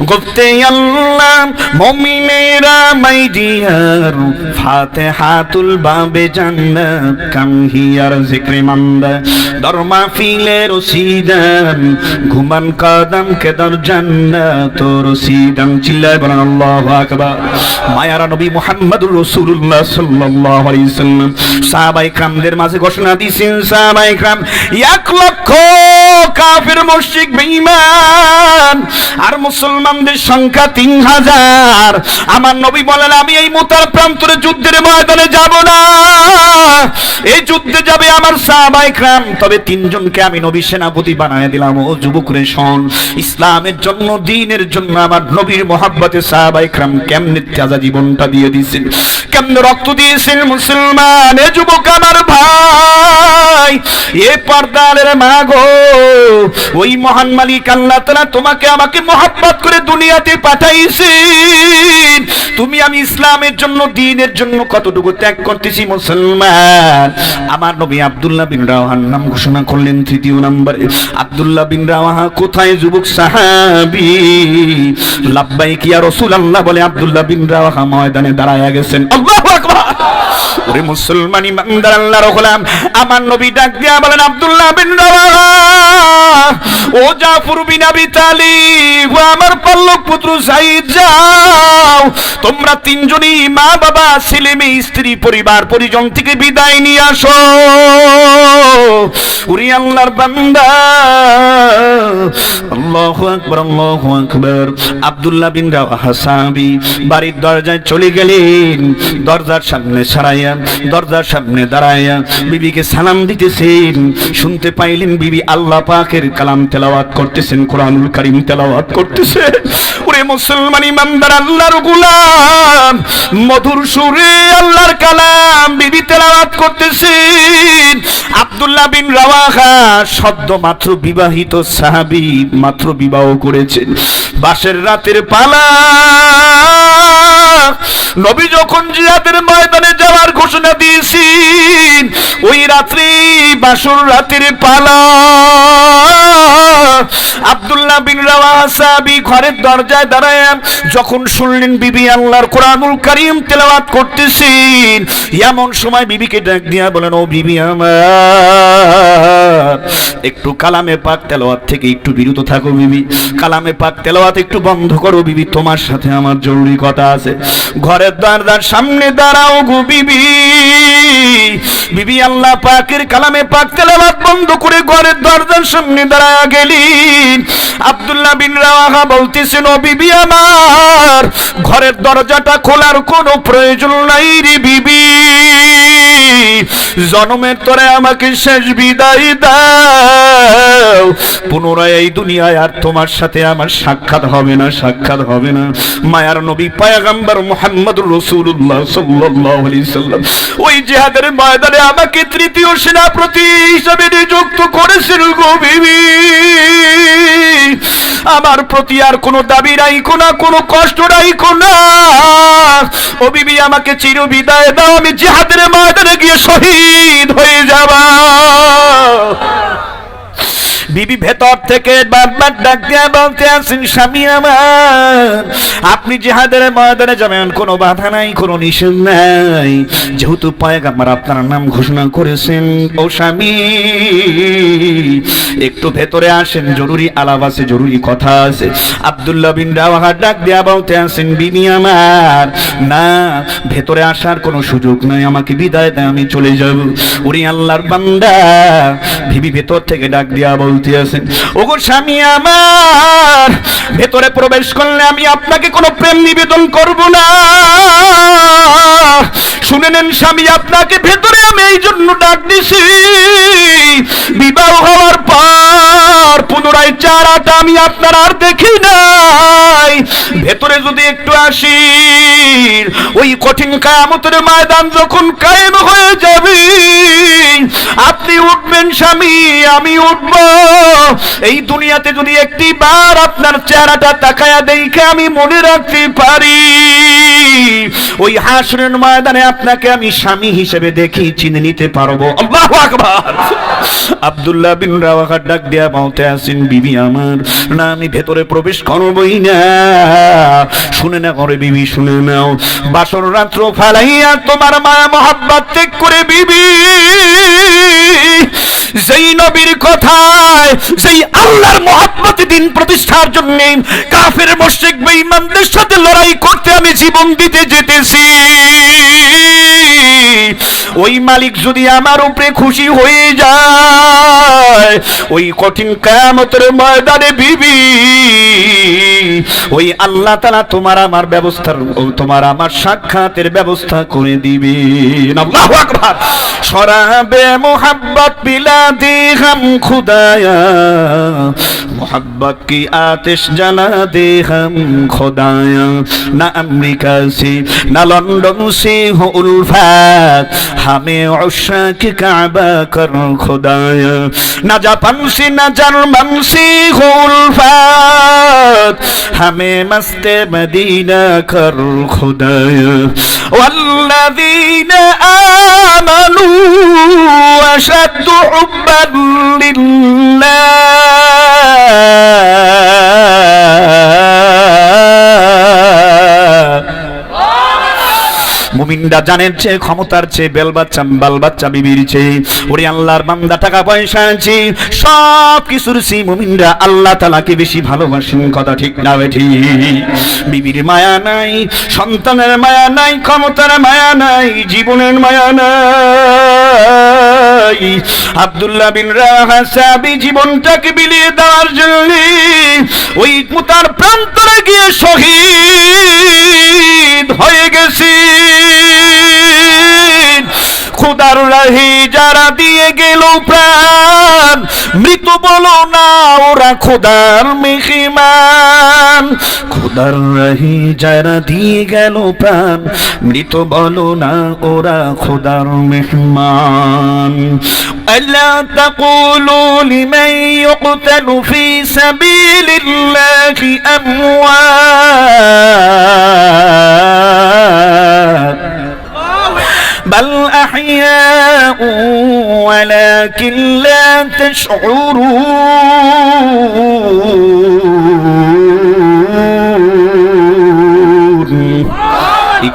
গুপ্তে আল্লাহ মুমিনেরা মাই ডিয়ার, ফাতিহাতুল বাবে জান্নাত কাম হিয়ার জিক্রে মান্দা, দরমা ফিলে রসিদান ঘুমান কদম কে দর জান্নাত রসিদান। চিল্লায় বলেন আল্লাহু আকবার। মায়ারা নবী মুহাম্মদুর রাসূলুল্লাহ সাল্লাল্লাহু আলাইহি ওয়াসাল্লাম সাহাবায়ে কেরামদের মাঝে ঘোষণা দিয়েছেন, সাহাবায়ে কেরাম 1 লক্ষ কাফির মুশরিক বেঈমান আর মুসলমানদের সংখ্যা 3000। আমার নবী বলেন, আমি এই মুতার প্রান্তরে যুদ্ধের ময়দানে যাব না, এই যুদ্ধে যাবে আমার সাহাবায়ে কেরাম। তবে 3 জনকে আমি নবী সেনাপতি বানায় দিলাম। ও যুবক রে শোন, ইসলামের জন্য, দ্বীনের জন্য আমার নবীর মহব্বতে সাহাবায়ে কেরাম কেমনে তাজা জীবনটা দিয়ে দিয়েছেন, কেমনে রক্ত দিয়েছেন। মুসলমান, এ যুবক আমার ভাই, এ পর্দারের মা গো, ওই মহান মালিক আল্লাহ তাআলা তোমাকে আমাকে মহব্বত করে দুনিয়াতে পাঠাইছেন। তুমি আমি ইসলামের জন্য, দ্বীনের জন্য কতটুকু ত্যাগ করতেছি। মুসলমান, আমার নবী আব্দুল্লাহ বিন রাওয়াহার নাম ঘোষণা করলেন 3য় নম্বরে। আব্দুল্লাহ বিন রাওয়াহা কোথায়? যুবক সাহাবী। লাব্বাইক ইয়া রাসূলুল্লাহ বলে আব্দুল্লাহ বিন রাওয়াহা ময়দানে দাঁড়ায়া গেছেন। আল্লাহু আকবার। ওরে মুসলমান ইমানদার আল্লাহর গোলাম, আমার নবী ডাক দিয়া বলেন, আব্দুল্লাহ বিন রাওয়াহা, ও জাফর বিন আবি তালিব, আমার পল্লব পুত্র সাইদ, যাও তোমরা 3 জনই, মা বাবা ছেলে মেয়ে স্ত্রী পরিবার পরিজন থেকে বিদায় নিয়ে আসো। ওরে আল্লাহর বান্দা, আল্লাহু আকবার, আল্লাহু আকবার। আব্দুল্লাহ বিন রাওয়াহা সাহাবী বাড়ির দরজায় চলে গেলেন। দরজার সামনে সারাইয়া, দরজার সামনে দাঁড়াইয়া বিবিকে সালাম দিতেছেন। শুনতে পাইলেন বিবি আল্লাহ পাকের কালাম তেলাওয়াত করতেছেন, কোরআনুল কারীম তেলাওয়াত করতেছেন। ওরে মুসলমান ইমানদার আল্লাহর গোলাম, মধুর সুরে আল্লাহর কালাম বিবি তেলাওয়াত করতেছেন। আব্দুল্লাহ বিন রাওয়াহা সদ্য মাত্র বিবাহিত সাহাবী, মাত্র বিবাহ করেছেন। বাসের রাতের পালা, নবী যখন জিহাদের ময়দানে যাওয়ার ঘোষণা দিয়েছেন, ওই রাত্রি বাসর রাতের পালা। আব্দুল্লাহ বিন রাওয়াহা সাহাবী ঘরের দরজায় দাঁড়ায় যখন শুনলেন বিবি আল্লাহর কোরআনুল কারীম তেলাওয়াত করতেছেন, এমন সময় বিবিকে ডাক দিয়া বলেন, ও বিবি আমার, একটু কালামে পাক তেলাওয়াত থেকে একটু বিরত থাকো বিবি, কালামে পাক তেলাওয়াত একটু বন্ধ করো বিবি, তোমার সাথে আমার জরুরি কথা আছে। ঘরের দরজার সামনে দাঁড়াও গো বিবি। বিবি আল্লাহ পাকের কালামে পাক তেলাওয়াত বন্ধ করে ঘরের দরজার সামনে দাঁড়া গেলেন। আব্দুল্লাহ বিন রাওয়াহা বলতেছেন, ও বিবি আমার, ঘরের দরজাটা খোলার কোনো প্রয়োজন নাই রে বিবি। জনমের তরে আমাকে শেষ বিদায় দাও, পুনরায় এই দুনিয়ায় আর তোমার সাথে আমার সাক্ষাৎ হবে না, সাক্ষাৎ হবে না। মায়ার নবী পয়গম্বর মুহাম্মদুর রাসূলুল্লাহ সাল্লাল্লাহু আলাইহি সাল্লাম ওই জিহাদের ময়দানে আমাকে তৃতীয় সেনাপতি হিসেবে নিযুক্ত করেছেন গো বিবি। আমার প্রতি আর কোনো দাবি রাখো না, কোনো কষ্ট রাখো না ও বিবি, আমাকে চির বিদায় দাও, আমি জিহাদের ময়দানে গিয়ে শহীদ হয়ে যাব। বিবি ভেতর থেকে বারবার ডাক দিয়ে বলতে আছেন, স্বামী আমার আপনি জিহাদের ময়দানে যাবেন, কোনো বাধা নাই, কোনো নিষেধ নাই, যেহেতু পয়গম্বর আপনার নাম ঘোষণা করেছেন। ও স্বামী একটু ভেতরে আসেন, জরুরি আলাপ আছে, জরুরি কথা আছে। আব্দুল্লাহ বিন রাওয়াহা ডাক দিয়ে বলতে আছেন, বিবি আমার না, ভেতরে আসার কোনো সুযোগ নাই, আমাকে বিদায় দেয়, আমি চলে যাব। ওরে আল্লাহর বান্দা, বিবি ভেতর থেকে ডাক দিয়া বলতে আছেন, ওগো স্বামী আমার ভেতরে প্রবেশ করলে আমি আপনাকে কোনো প্রেম নিবেদন করব না। শুনে নেন স্বামী, আপনাকে ভেতরে আমি এই জন্য ডাক দিছি, বিবাহ হওয়ার পর পুনরায় চেহারাটা আমি আপনার আর দেখি নাই। ভেতরে যদি একটু আসি, ওই কঠিন কিয়ামতের ময়দান যখন কায়েম হয়ে যাবে, আপনি উঠবেন স্বামী, আমি উঠব। এই দুনিয়াতে যদি একটি বার আপনার চেহারাটা তাকায়া দেখে আমি মনে রাখতে পারি, ওই হাসরের ময়দানে আপনাকে আমি স্বামী হিসেবে দেখি, চিনে নিতে পারবো। আল্লাহু আকবার। আব্দুল্লাহ বিন রাওয়াহা ডাক দিয়া বলতে আছেন, বিবি আমার না, আমি ভেতরে প্রবেশ করবই না। শুনে না করে বিবি, শুনে নাও, বাসর রাত্র ফালাইয়া তোমার মায়া মহাব্বত ত্যাগ করে বিবি সেই নবীর কথায়, সেই আল্লাহর মহব্বতে দিন প্রতিষ্ঠার জন্য কাফের মুশরিক বেঈমানদের সাথে লড়াই করতে আমি জীবন দিতে যেতেছি। ওই মালিক যদি আমার উপরে খুশি হয়ে যায়, ওই কঠিন কিয়ামতের ময়দানে বিবি ওই আল্লাহ তাআলা তোমার আমার ব্যবস্থার, তোমার আমার সাক্ষাতের ব্যবস্থা করে দিবেন। আল্লাহু আকবার। শরাবে মোহাব্বত পিলা দে हम खुदाया, मोहब्बत की आतिश जला दे हम खुदाया। ना अमेरिका से ना लंदन से हो उल्फत, हमें उश्शाक काबा कर खुदाया। ना जापान से ना जर्मन से हो उल्फत, हमें मस्ते मदीना कर खुदाया। वल्लज़ीना आमनू अशद्दु हुब्बन लिल्लाह, মুমিনরা জানেন চেয়ে, ক্ষমতার চেয়ে, বাল বাচ্চা বিবির চেয়ে, ওরে আল্লাহর বান্দা টাকা পয়সা আছে, সব কিছুর চেয়ে মুমিনরা আল্লাহ তাআলাকে বেশি ভালোবাসেন। কথা ঠিক না ঠিক? বিবির মায়া নাই, সন্তানের মায়া নাই, ক্ষমতার মায়া নাই, জীবনের মায়া নাই। আব্দুল্লাহ বিন রাওয়াহা সাহাবী জীবনটাকে বিলিয়ে দেওয়ার জন্য ওই মুতার প্রান্তরে গিয়ে শহীদ হয়ে গেছে। খোদার রাহে যারা দিয়ে গেল প্রাণ, মৃত বলো না ওরা খোদার মেহমান। খোদার রাহে যারা দিয়ে গেল প্রাণ, মৃত বলো না ওরা খোদার মেহমান। আল্লা তাকুলু লিমান ইউকতালু ফি সাবিলিল্লাহি আমওয়াত بل أحياء ولكن لا تشعرون।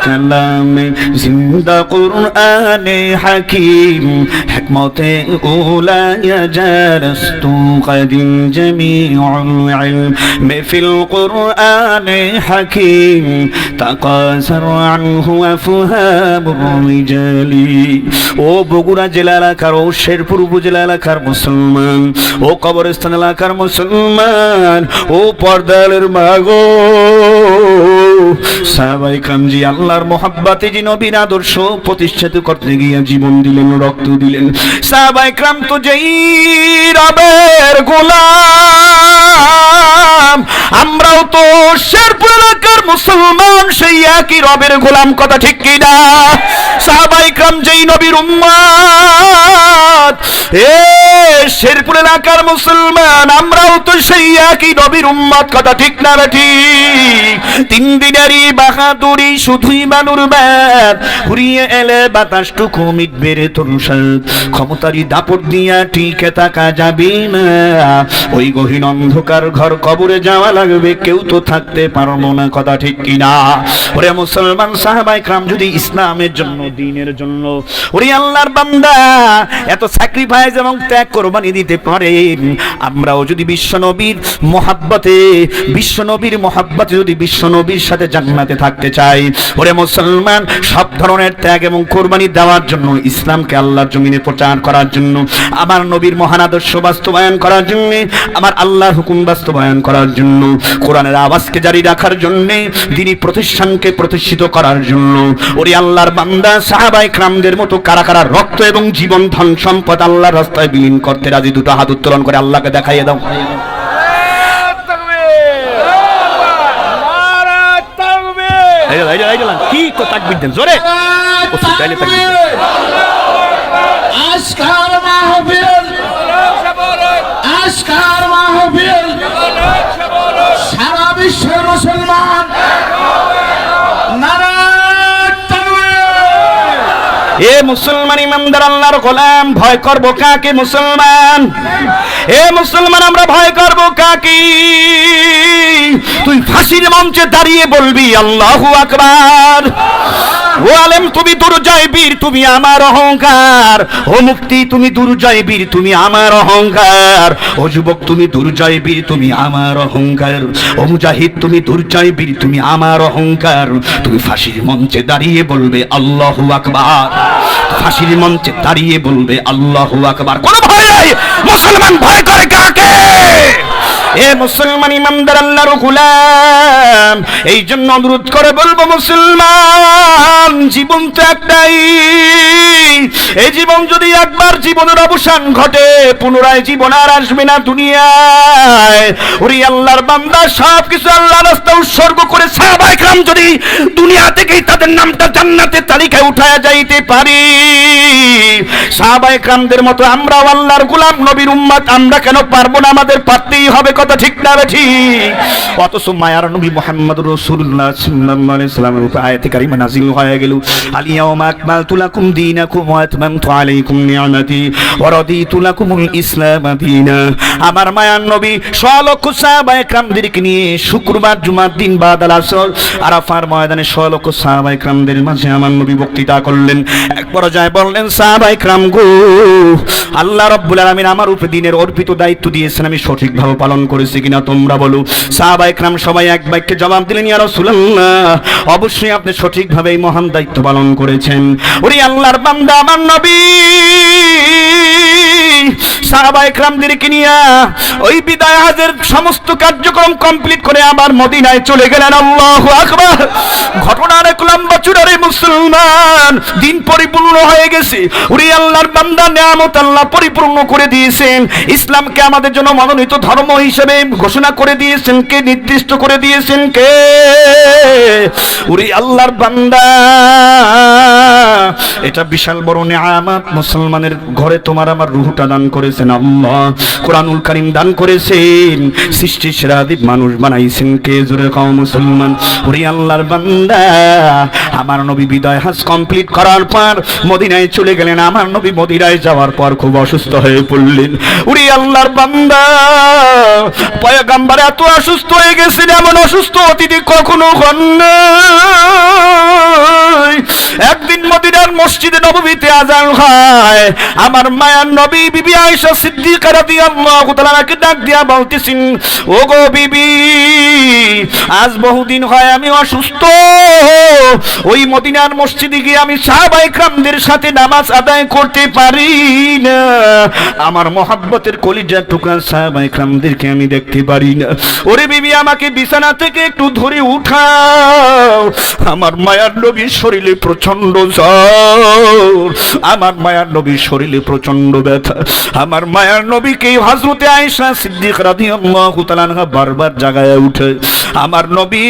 کلام زندہ قرآن حکیم، حکمت اولی جرست قدیم، جمیع العلم فی القرآن حکیم، تقاصر عنه أفهام الرجال। ও বগুড়া জেলা এলাকার, ও শেরপুর উপজেলা এলাকার মুসলমান, ও কবরস্থান এলাকার মুসলমান, ও পর্দালের মাগো, সাহাবায়ে کرام জি আল্লাহর মহব্বতে জি নবীর আদর্শ প্রতিষ্ঠিত করতে গিয়ে জীবন দিলেন, রক্ত দিলেন। সাহাবায়ে کرام তো যেই রবের গোলাম, আমরাও তো শেরপুর এলাকার মুসলমান, সেই একই রবের গোলাম, কথা ঠিক কি না? সাহাবায়ে کرام যেই নবীর উম্মত, শেরপুর এলাকার মুসলমান, আমরাও তো সেই একই নবীর উম্মত, কথা ঠিক না ঠিক? 3 দিনেরই বাহাদুরি শুধুই বানুর বাদ, ঘুরিয়ে এলে বাতাসটুকু মিটবে রে তরুষাদ, ক্ষমতারই দাপট দিয়া টিকে থাকা যাবে না, ওই গহীন অন্ধকার ঘর কবরে যাওয়া লাগবে, কেউ তো থাকতে পারবো না, কথা ঠিক কিনা? ওরে মুসলমান, সাহাবায়ে کرام যদি ইসলামের জন্য, দ্বীনের জন্য, ওরে আল্লাহর বান্দা এত স্যাক্রিফাইস এবং ত্যাগ কোরবানি দিতে পারে, আমরাও যদি বিশ্বনবীর মহব্বতে যদি বিশ্বনবীর সাথে জান্নাতে থাকতে চাই, ওরে মুসলমান, সব ধরনের ত্যাগ এবং কোরবানি দেওয়ার জন্য, ইসলামকে আল্লাহর জমিনে প্রচার করার জন্য, আমার নবীর মহান আদর্শ বাস্তবায়ন করার জন্য, আমার আল্লাহর হুকুম বাস্তবায়ন করার জন্য, কোরআনের আওয়াজকে জারি রাখার জন্য, দ্বীনি প্রতিষ্ঠানকে প্রতিষ্ঠিত করার জন্য, ওরে আল্লাহর বান্দা, সাহাবায়ে کرامদের মতো কারা কারা রক্ত এবং জীবন, ধন সম্পদ আল্লাহর রাস্তায় বিলীন করতে রাজি? দুটো হাত উত্তোলন করে আল্লাহকে দেখাইয়ে দাও। কি তাকবীর দেন জোরে, আজকার মাহফিল, আজকার মাহফিল, সারা বিশ্বের মুসলমান এ মুসলমান ইমানদার আল্লাহর গোলাম, ভয় করব কাকে মুসলমান? এ মুসলমান, আমরা ভয় করব কাকে? তুই ফাঁসির মঞ্চে দাঁড়িয়ে বলবি আল্লাহু আকবার। ও আলেম, তুমি দুর্জয় বীর, তুমি আমার অহংকার। ও মুফতি, তুমি দুর্জয় বীর, তুমি আমার অহংকার। ও যুবক, তুমি দুর্জয় বীর, তুমি আমার অহংকার। ও মুজাহিদ, তুমি দুর্জয় বীর, তুমি আমার অহংকার। তুমি ফাঁসির মঞ্চে দাঁড়িয়ে বলবে আল্লাহু আকবার, ফাঁসির মঞ্চে দাঁড়িয়ে বলবে আল্লাহু আকবার। কোনো ভয় নাই। মুসলমান ভয় করে কাকে? এ মুসলমান ইমানদার আল্লাহর গোলাম, এই জন্য অনুরোধ করে বলবো মুসলমান, জীবন তো একটাই। এই জীবন যদি একবার জীবনের অবসান ঘটে, পুনরায় জীবন আর আসবে না দুনিয়ায়। ওরে আল্লাহর বান্দা, সব কিছু আল্লাহর রাস্তায় উৎসর্গ করে সাহাবায়ে کرام যদি দুনিয়া থেকেই তাদের নামটা জান্নাতের তালিকায় উঠায়া যাইতে পারি, সাহাবায়ে کرامদের মতো আমরাও আল্লাহর গোলাম, নবীর উম্মত, আমরা কেন পারবো না? আমাদের পারতেই হবে, কথা ঠিক না ঠিক? অথচ মায়ার নবী মুহাম্মদুর রাসূলুল্লাহ সাল্লাল্লাহু আলাইহি ওয়াসাল্লামের উপর আয়াতে কারিমা নাযিল হয়ে গেল, আল-ইয়াওমা আকমালতু লাকুম দীনাকুম ওয়া আতমামতু আলাইকুম নি'মাতি ওয়া রাদিতু লাকুমুল ইসলাম দীনা। আমার মায়ার নবী সলক্ষ সাহাবায়ে کرامদেরকে নিয়ে শুক্রবার জুমার দিন বাদাল আসর আরাফার ময়দানে সলক্ষ সাহাবায়ে کرامদের মাঝে আমার নবী বক্তৃতা করলেন। এক পর্যায়ে বললেন, সাহাবায়ে کرام গো, আল্লাহ রাব্বুল আলামিন আমার উপর দ্বীনের অর্পিত দায়িত্ব দিয়েছেন, আমি সঠিকভাবে পালন করেছি কিনা তোমরা বলো। সাহাবায়ে کرام সবাই এক বাক্যে জবাব দিলেন, ইয়া রাসূলুল্লাহ, অবশ্যই আপনি সঠিকভাবে এই মহান দায়িত্ব পালন করেছেন। ওরে আল্লাহর বান্দা, আমার নবী সাহাবায়ে کرامদেরকে নিয়ে ওই বিদায় হজের সমস্ত কার্যক্রম কমপ্লিট করে আবার মদিনায় চলে গেলেন। আল্লাহু আকবার। ঘটনার এক লম্বা চূড়ারে মুসলমান, দিন পরিপূর্ণ হয়ে গেছে। ওরে আল্লাহর বান্দা, নিয়ামত আল্লাহ পরিপূর্ণ করে দিয়েছেন। ইসলামকে আমাদের জন্য মনোনীত ধর্ম হিসেবে ঘোষণা করে দিয়েছেন কে? নির্দিষ্ট করে দিয়েছেন কে? ওরে আল্লাহর বান্দা, এটা বিশাল বড় নিয়ামত। মুসলমানের ঘরে তোমার আমার রূহটা দান করেছেন আল্লাহ, কোরআনুল কারীম দান করেছেন, সৃষ্টি সেরা দ্বীপ মানুষ বানাইছেন কে? জোরে কও মুসলমান। ওরে আল্লাহর বান্দা, আমার নবী বিদায় হজ কমপ্লিট করার পর মদিনায় চলে গেলেন। আমার নবী মদিনায় যাওয়ার পর খুব অসুস্থ হয়ে পড়লেন। ওরে আল্লাহর বান্দা, পয়গম্বর এত অসুস্থ হয়ে গেছেন, এমন অসুস্থ অতিথি কখনো হন নাই। একদিন মদিনার মসজিদে নববীতে আযান হয়। আমার মায়ার নবী বিবি আয়েশা সিদ্দিকা রাদিয়াল্লাহু তাআলাকে ডাক দিয়া বলতেছেন, ও গো বিবি, আজ বহুদিন হয় আমি অসুস্থ। ওই মদিনার মসজিদে গিয়ে আমি সাহাবায়ে کرامদের সাথে নামাজ আদায় করতে পারি না। আমার মহাব্বতের কলিজার টুকরা সাহাবায়ে কেরামদেরকে আমি দেখতে পারি না। ওরে বিবি আমাকে বিছানা থেকে একটু ধরে উঠাও, আমার মায়ার নবীর শরীরে প্রচন্ড জ্বর, আমার মায়ার নবীর শরীরে প্রচন্ড ব্যথা। আমার মায়ার নবীকে হযরতে আয়েশা সিদ্দিকা রাদিয়াল্লাহু তাআলা আনহা বারবার জাগায় উঠে। আমার নবী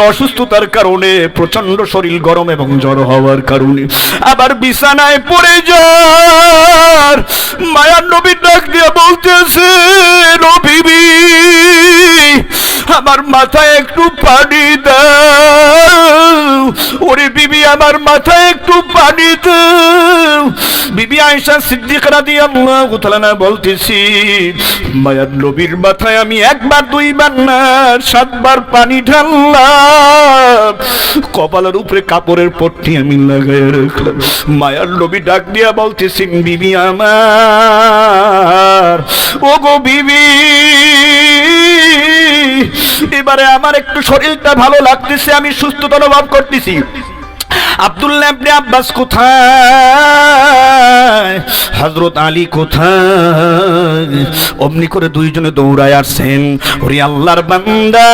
অসুস্থতার কারণে প্রচন্ড শরীর গরম এবং জ্বর হওয়ার কারণে আবার বিছানায় পড়ে যার মায়ার নবী ডাক দিয়ে বলতেছে, নবী আমার মাথায় একটু পানি দাও। ওরে বিবি আমার মাথায় একটু পানি দাও। বিবি আয়েশা সিদ্দিকা রাদিয়াল্লাহু তাআলা বলতেছি, মায়ার নবীর মাথায় আমি একবার দুইবার না 7 বার পানি ঢাললাম, কপালের উপরে কাপড়ের পট্টি আমি লাগায় রাখলাম। মায়ার নবী ডাক দিয়া বলতেছেন, বিবি আমার, ও গো বিবি, এবারে আমার একটু শরীরটা ভালো লাগতেছে, আমি সুস্থতা অনুভব করতেছি। আব্দুল্লাহ ইবনে আব্বাস কোথায়, হযরত আলী কোথায়? অমনি করে দুইজনে দৌড়ায় আসছেন। ওরে আল্লাহর বান্দা,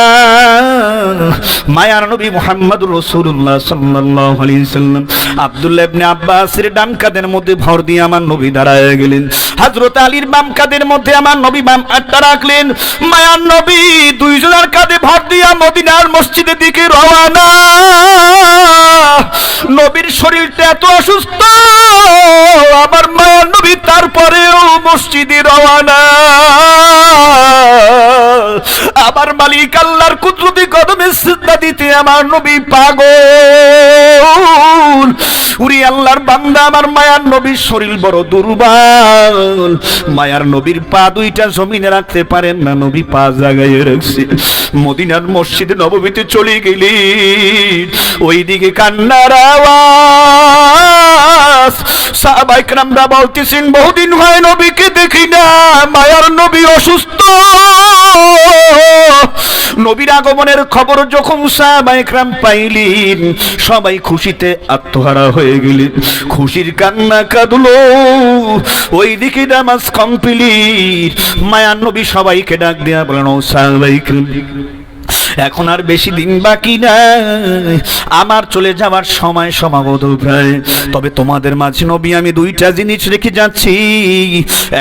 মায়ার নবী মুহাম্মদুর রাসূলুল্লাহ সাল্লাল্লাহু আলাইহি সাল্লাম আব্দুল্লাহ ইবনে আব্বাসের ডান কাঁধের মধ্যে ভর দিয়ে আমার নবী দাঁড়ায় গেলেন। হযরত আলীর বাম কাঁধের মধ্যে আমার নবী বাম হাতটা রাখলেন। মায়ার নবী দুইজনের কাঁধে ভর দিয়া মদিনার মসজিদের দিকে রওনা। নবীর শরীরটা এত অসুস্থ, আমার মায়ার নবী তারপরেও মসজিদে রওনা। আমার মালিক আল্লাহর কুদরতি কদমে সিজদা দিতে আমার নবী পাগল। উরি আল্লাহর বান্দা, আমার মায়ার নবীর শরীর বড় দুর্বল, মায়ার নবীর পা দুইটা জমিনে রাখতে পারেন না, নবী পা জায়গায় রাখছে। মদিনার মসজিদে নববীতে চলে গেলেন, ওইদিকে কান্নার আওয়াজ। সাহাবায়ে কেরামরা বলতেছেন, বহুদিন হয় নবীকে দেখি না, মায়ার নবী অসুস্থ। নবীর আগমনের খবর যখন সাহাবায়ে কেরাম পাইলেন, সবাই খুশিতে আত্মহারা হয়ে গেলেন, খুশির কান্না কাঁদলো। ওইদিকে নামাজ কমপ্লিট, মায়ার নবী সবাইকে ডাক দেয়া বলেন, ও সাহাবায়ে কেরাম, এখন আর বেশি দিন বাকি নাই, আমার চলে যাওয়ার সময় সমাগত প্রায়। তবে তোমাদের মাঝে নবী আমি দুইটা জিনিস রেখে যাচ্ছি,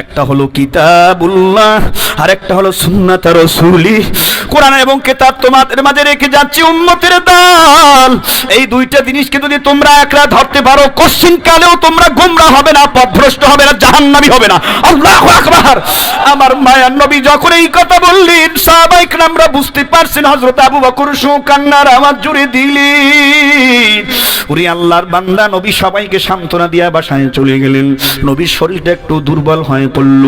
একটা হলো কিতাবুল্লাহ আর একটা হলো সুন্নাত রাসূলি। কোরআন এবং কিতাব তোমাদের মাঝে রেখে যাচ্ছি, উম্মতের দল। এই দুইটা জিনিসকে যদি তোমরা একলা ধরতে পারো, কোশ্চিন কালেও তোমরা গোমরাহ হবে না, পথভ্রষ্ট হবে না, জাহান্নামী হবে না। আল্লাহু আকবার। আমার মায়ার নবী যখন এই কথা বললেন, সাহাবায়ে কেরামরা বুঝতে পারছেন হযরত আবু বকর কান্নার আওয়াজ জুড়ে দিলেন। ওরে আল্লাহর বান্দা, নবী সবাইকে সান্ত্বনা দিয়া বাসায় চলে গেলেন। নবীর শরীরটা একটু দুর্বল হয়ে পড়ল।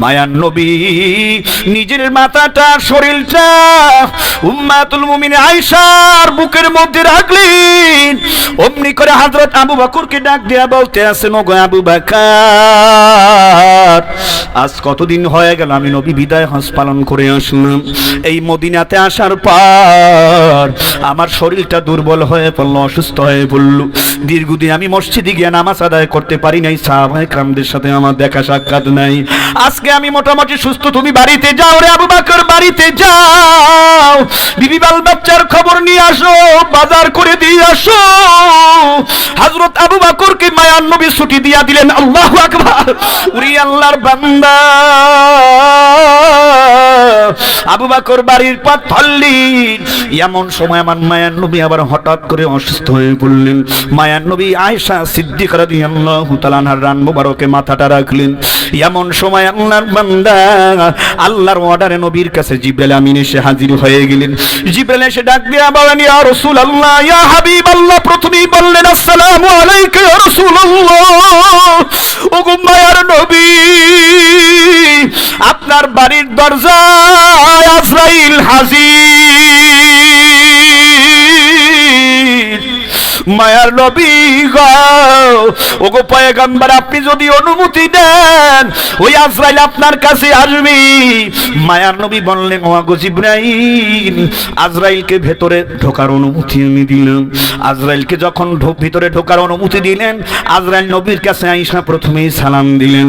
মায়ার নবী নিজের মাথাটা, শরীরটা উম্মাতুল মুমিনিন আয়েশার বুকের মধ্যে রাখলেন। অমনি করে হযরত আবু বকরকে ডাক দিয়া বলতে আছেন, ওগো আবু বকর, আজ কতদিন হয়ে গেল আমি নবী বিদায় হজ পালন করে আসলাম। এই মদিনাতে আসার পর আমার শরীরটা দুর্বল হয়ে পড়ল, অসুস্থ হয়ে পড়ল। দীর্ঘদিন আমি মসজিদে গিয়ে নামাজ আদায় করতে পারি নাই, সাহাবায়ে কেরামদের সাথে আমার দেখা সাক্ষাৎ নাই। আজকে আমি মোটামুটি সুস্থ, তুমি বাড়িতে যাও রে আবু বকর, বাড়িতে যাও, বিবি বাল বাচ্চার খবর নিয়ে আসো, বাজার করে দিয়ে আসো। হযরত আবু বকরকে মায়ার নবী ছুটি দিয়া দিলেন। আল্লাহু আকবার। উরি আল্লাহর বান্দা, আবু বকর বাড়ির পথ ধরলেন। এমন সময় আমার মায়ার নবী আবার হঠাৎ করে অসুস্থ হয়ে পড়লেন। মায়ার নবী আয়েশা সিদ্দিকা রাদিয়াল্লাহু তাআলা আনহার রান মোবারকে মাথাটা রাখলেন। এমন সময় আল্লাহর বান্দা, আল্লাহর অর্ডারে নবীর কাছে জিবরাইল আমিন এসে হাজির হয়ে গেলেন। জিবরাইল এসে ডাক দিয়া বলেন, ইয়া রাসূলুল্লাহ, ইয়া হাবিবাল্লাহ। প্রথমেই বললেন, আসসালামু আলাইকা ইয়া রাসূলুল্লাহ। ওগো মায়ার নবী, আপনার বাড়ির দরজায় আজরাইল হাজির। মায়ার নবী গো, ওগো পয়গম্বর, আপনি যদি অনুমতি দেন ওই আজরাইল আপনার কাছে আসবে। মায়ার নবী বললেন, ওগো জিবরাইল, আজরাইলকে ভেতরে ঢোকার অনুমতি আমি দিলাম। আজরাইলকে যখন ভিতরে ঢোকার অনুমতি দিলেন, আজরাইল নবীর কাছে আইসা প্রথমেই সালাম দিলেন।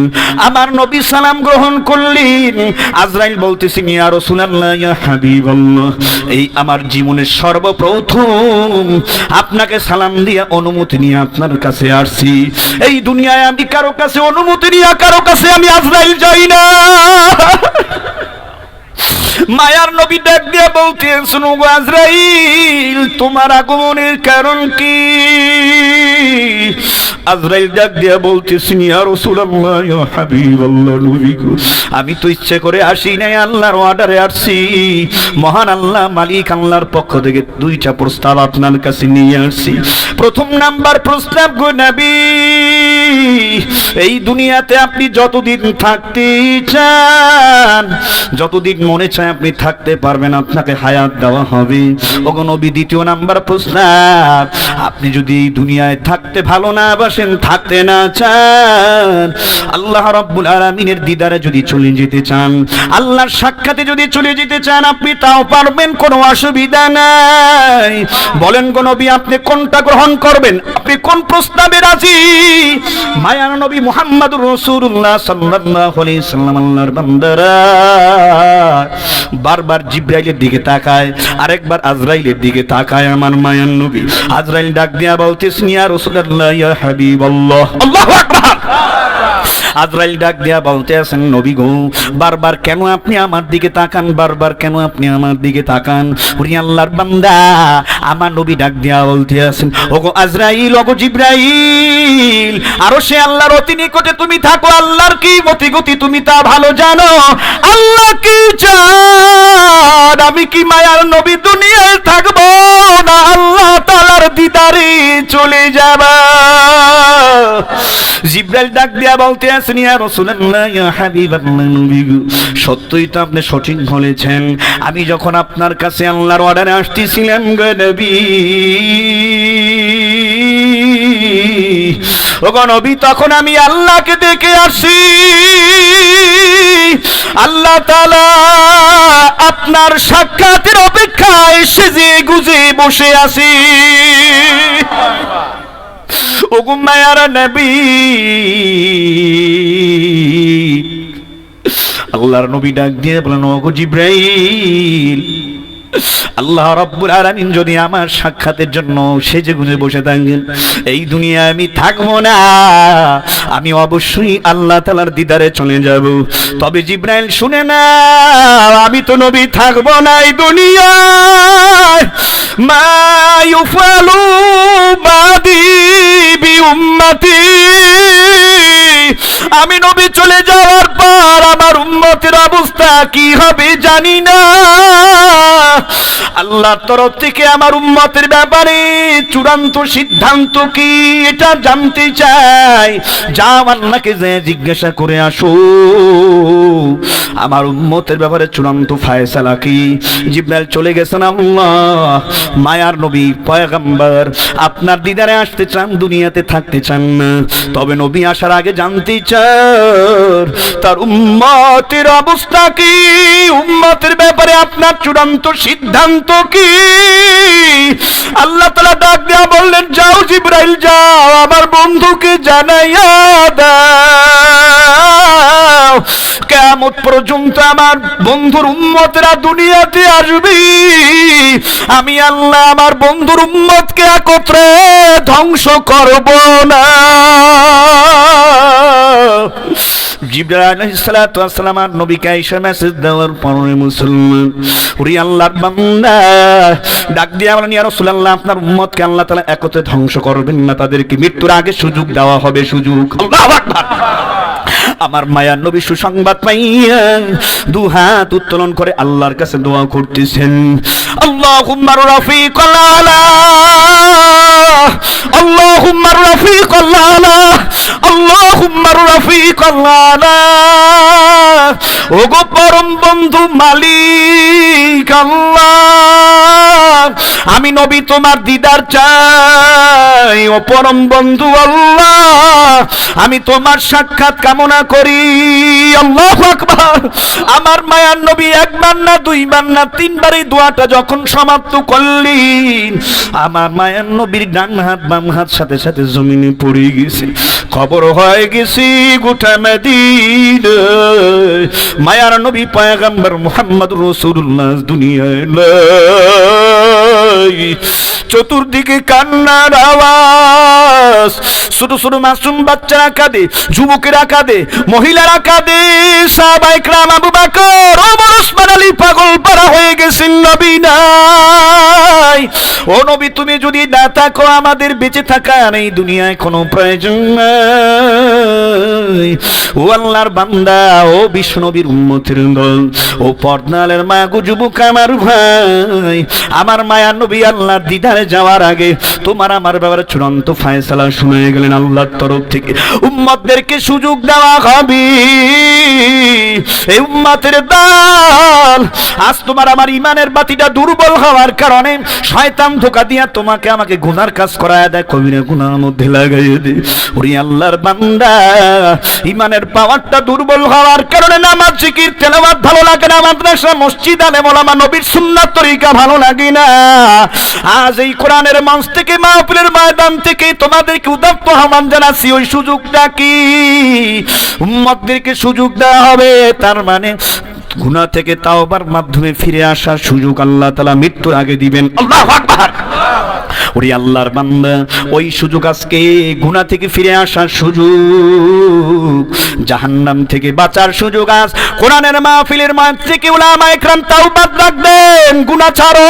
আমার নবী সালাম গ্রহণ করলেন। আজরাইল বলতেছেন, ইয়া রাসূলুল্লাহ, ইয়া হাবিবাল্লাহ, এই আমার জীবনের সর্বপ্রথম আপনাকে সালাম দিয়ে অনুমতি নিয়ে আপনার কাছে আসছি। এই দুনিয়ায় আমি কারো কাছে অনুমতি নিয়ে কারো কাছে আমি আজরাইল যাই না। মায়ার নবী ডাক দিয়ে বলতেন, শুনো গো আজরাইল, তোমার আগমনের কারণ কি? আজরাইল ডাক দিয়ে বলতেছেন, ইয়া রাসূলুল্লাহ, ইয়া হাবিবাল্লাহ, নবী গো, আমি তো ইচ্ছে করে আসি নাই, আল্লাহর অর্ডারে আসছি। মহান আল্লাহ মালিক আল্লাহর পক্ষ থেকে দুইটা প্রস্তাব আপনার কাছে নিয়ে আসছি। প্রথম নাম্বার প্রস্তাব গো নবী, এই দুনিয়াতে আপনি যতদিন থাকতে চান, যতদিন মনে চায় আপনি থাকতে পারবেন, আপনাকে হায়াত দেওয়া হবে। ওগো নবী, দ্বিতীয় নাম্বার প্রস্তাব, আপনি যদি এই দুনিয়ায় থাকতে ভালো না বাসেন, থাকতে না চান, আল্লাহ রাব্বুল আলামিনের দিদারে যদি চলে যেতে চান, আল্লাহর সাক্ষাতে যদি চলে যেতে চান, আপনি তাও পারবেন, কোনো অসুবিধা নাই। বলেন গো নবী, আপনি কোনটা গ্রহণ করবেন? আপনি কোন প্রস্তাবে রাজি? মায়ার নবী মুহাম্মদুর রাসূলুল্লাহ সাল্লাল্লাহু আলাইহি সাল্লাম আল্লাহর বান্দারা বারবার জিবরাইলের দিকে তাকায়, আরেকবার আজরাইলের দিকে তাকায়। আমার মায়ার নবী আজরাইল ডাক দিয়া বলতেছেন, ইয়া রাসূলুল্লাহ, ইয়া হাবিবাল্লাহ, আল্লাহু আকবার। আজরাইল ডাক দিয়া বলতে আছেন, নবী গো, বারবার কেন আপনি আমার দিকে তাকান? বারবার কেন আপনি আমার দিকে তাকান? ওরে আল্লাহর বান্দা, আমার নবী ডাক দিয়া বলতে আছেন, ওগো আজরাইল, ওগো জিবরাইল, আরো সে আল্লাহর অতি নিকটে তুমি থাকো, আল্লাহর কি মতি গতি তুমি তা ভালো জানো। আল্লাহ কি চান? আমি কি মায়ার নবী দুনিয়ায় থাকবো না আল্লাহ তাআলার দিদারে চলে যাবা? জিবরাইল ডাক দিয়া বলতে আছেন, ইয়া রাসূলুল্লাহ, ইয়া হাবিবাল্লাহ, নবী গো, সত্যই তো আপনি সঠিক বলেছেন। আমি যখন আপনার কাছে আল্লাহর অর্ডারে আসতেছিলাম গো নবী, ওগো নবী, তখন আমি আল্লাহকে দেখে আসি। আল্লাহ তাআলা আপনার সাক্ষাতের অপেক্ষায় সেজে গুজে বসে আছি। ওগো মায়ার নবী, আল্লাহর নবী ডাক দিয়ে বলেন, ওগো জিবরাইল, আল্লাহ রাব্বুল আলামিন যদি আমার সাক্ষাতের জন্য সেজে গুজে বসে থাকেন, এই দুনিয়ায় আমি থাকবো না, আমি অবশ্যই আল্লাহ তাআলার দিদারে চলে যাব। তবে জিবরাইল শুনে না, আমি তো নবী থাকবো না এই দুনিয়ায়। মা ইউফালু বাদি বি উম্মতি, আমি নবী চলে যাওয়ার পর আমার উম্মতের অবস্থা কি হবে জানি না। আল্লাহর তরফ থেকে আমার উম্মতের ব্যাপারে চূড়ান্ত সিদ্ধান্ত কি এটা জানতে চাই। যাও আল্লাহকে যে জিজ্ঞাসা করে আসো, আমার উম্মতের ব্যাপারে চূড়ান্ত ফায়সালা কি। জিবরাইল চলে গেছেন। আল্লাহ মায়ার নবী পয়গম্বর আপনার দিদারে আসতে চান, দুনিয়াতে থাকতে চান না, তবে নবী আসার আগে জানতে চান তার উম্মতের অবস্থা কি, উম্মতের ব্যাপারে আপনার চূড়ান্ত সিদ্ধান্ত কি। আল্লাহ তাআলা ডাক দিয়া বললেন, যাও জিবরাইল যাও, আমার বন্ধুকে জানাইয়া দাও কিয়ামত পর্যন্ত আমার বন্ধুর উম্মতরা দুনিয়াতে আসবে, আমি আল্লাহ আমার বন্ধুর উম্মতকে একত্রে ধ্বংস করব না। জিবরাইল আলাইহিস সালাতু ওয়াস সালাম আর নবীকে আয়েশা মেসেজ দেওয়ার পরে মুসলমান ওরে আল্লাহর বান্দা ডাক দিয়া বলেন, ইয়া রাসূলুল্লাহ, আপনার উম্মতকে আল্লাহ তাআলা একত্রে ধ্বংস করবেন না, তাদেরকে মৃত্যুর আগে সুযোগ দেওয়া হবে, সুযোগ। আল্লাহু আকবার। আমার মায়ার নবী সুসংবাদ পাইয়া দু হাত উত্তোলন করে আল্লাহর কাছে দোয়া করতেছেন, আল্লাহুম্মা রাফিকাল আলা, আল্লাহুম্মা রাফিকাল আলা, আল্লাহুম্মা রাফিকাল আলা, ওগো পরম বন্ধু মালিক আল্লাহ, আমি নবী তোমার দিদার চাই। ও পরম বন্ধু আল্লাহ, আমি তোমার সাক্ষাৎ কামনা করি। আল্লাহু আকবার। আমার মায়ার নবী একবার না দুইবার না তিনবার এই দোয়াটা যখন সমাপ্ত করলেন, আমার মায়ার নবীর ডান হাত বাম হাত সাথে সাথে জমিনে পড়ে গেছে। খবর হয়ে গেছে গোটা মদিনায় মায়ার নবী পয়গম্বর মুহাম্মদ রাসূলুল্লাহ দুনিয়ায় নাই। চতুর্দিকে কান্নার আওয়াজ, ছোট ছোট মাসুম বাচ্চারা কাঁদে, যুবকেরা কাঁদে, মহিলারা কাঁদে। সাহাবায়ে কেরাম আবু বকর, ওমর, ওসমান, আলী পাগল পারা হয়ে গেছেন, নবী নাই। ও নবী, তুমি যদি না থাকো আমাদের বেঁচে থাকার এই দুনিয়ায় কোনো প্রয়োজন নাই। ও আল্লাহর বান্দা, ও বিশ্ব নবীর উম্মতের দল, ও পর্দালের মা গো যুবক আমার ভাই, আমার মায়ার নবী আল্লাহর দিদারে যাওয়ার আগে তোমার আমার ব্যাপারে চূড়ান্ত ফয়সালা শুনে গেলেন আল্লাহর তরফ থেকে। উম্মতদেরকে সুযোগ দেওয়া হবে। এই উম্মতের দল, আজ তোমার আমার ইমানের বাতিটা দুর্বল হওয়ার কারণে শয়তান ধোঁকা দিয়া তোমাকে আমাকে গুনার কাজ করায় দেয়, কবিরা গুনার মধ্যে লাগাইয়ে দেয়। ওরে আল্লাহর বান্দা, ইমানের পাওয়ারটা দুর্বল হওয়ার কারণে নামাজ, জিকির, তেলাওয়াত ভালো লাগে না, মাদ্রাসা, মসজিদ, আলেম ওলামা, নবীর সুন্নাত তরিকা ভালো লাগে না। আজ এই কোরআনের মঞ্চ থেকে, মাহফিলের ময়দান থেকে তোমাদেরকে উদাত্ত আহ্বান জানাচ্ছি, ওই সুযোগটা কি? উম্মতদেরকে সুযোগ দেওয়া হবে। তার মানে গুনাহ থেকে তাওবার মাধ্যমে ফিরে আসার সুযোগ আল্লাহ তাআলা মৃত্যুর আগে দিবেন। আল্লাহু আকবার। ওরে আল্লাহর বান্দা, ওই সুযোগ আজকে, গুনাহ থেকে ফিরে আসার সুযোগ, জাহান্নাম থেকে বাঁচার সুযোগ আজ। কোরআনের মাহফিলের মাঝ থেকে উলামায়ে কেরাম তাওবা রাখবেন, গুনাহ ছাড়ো,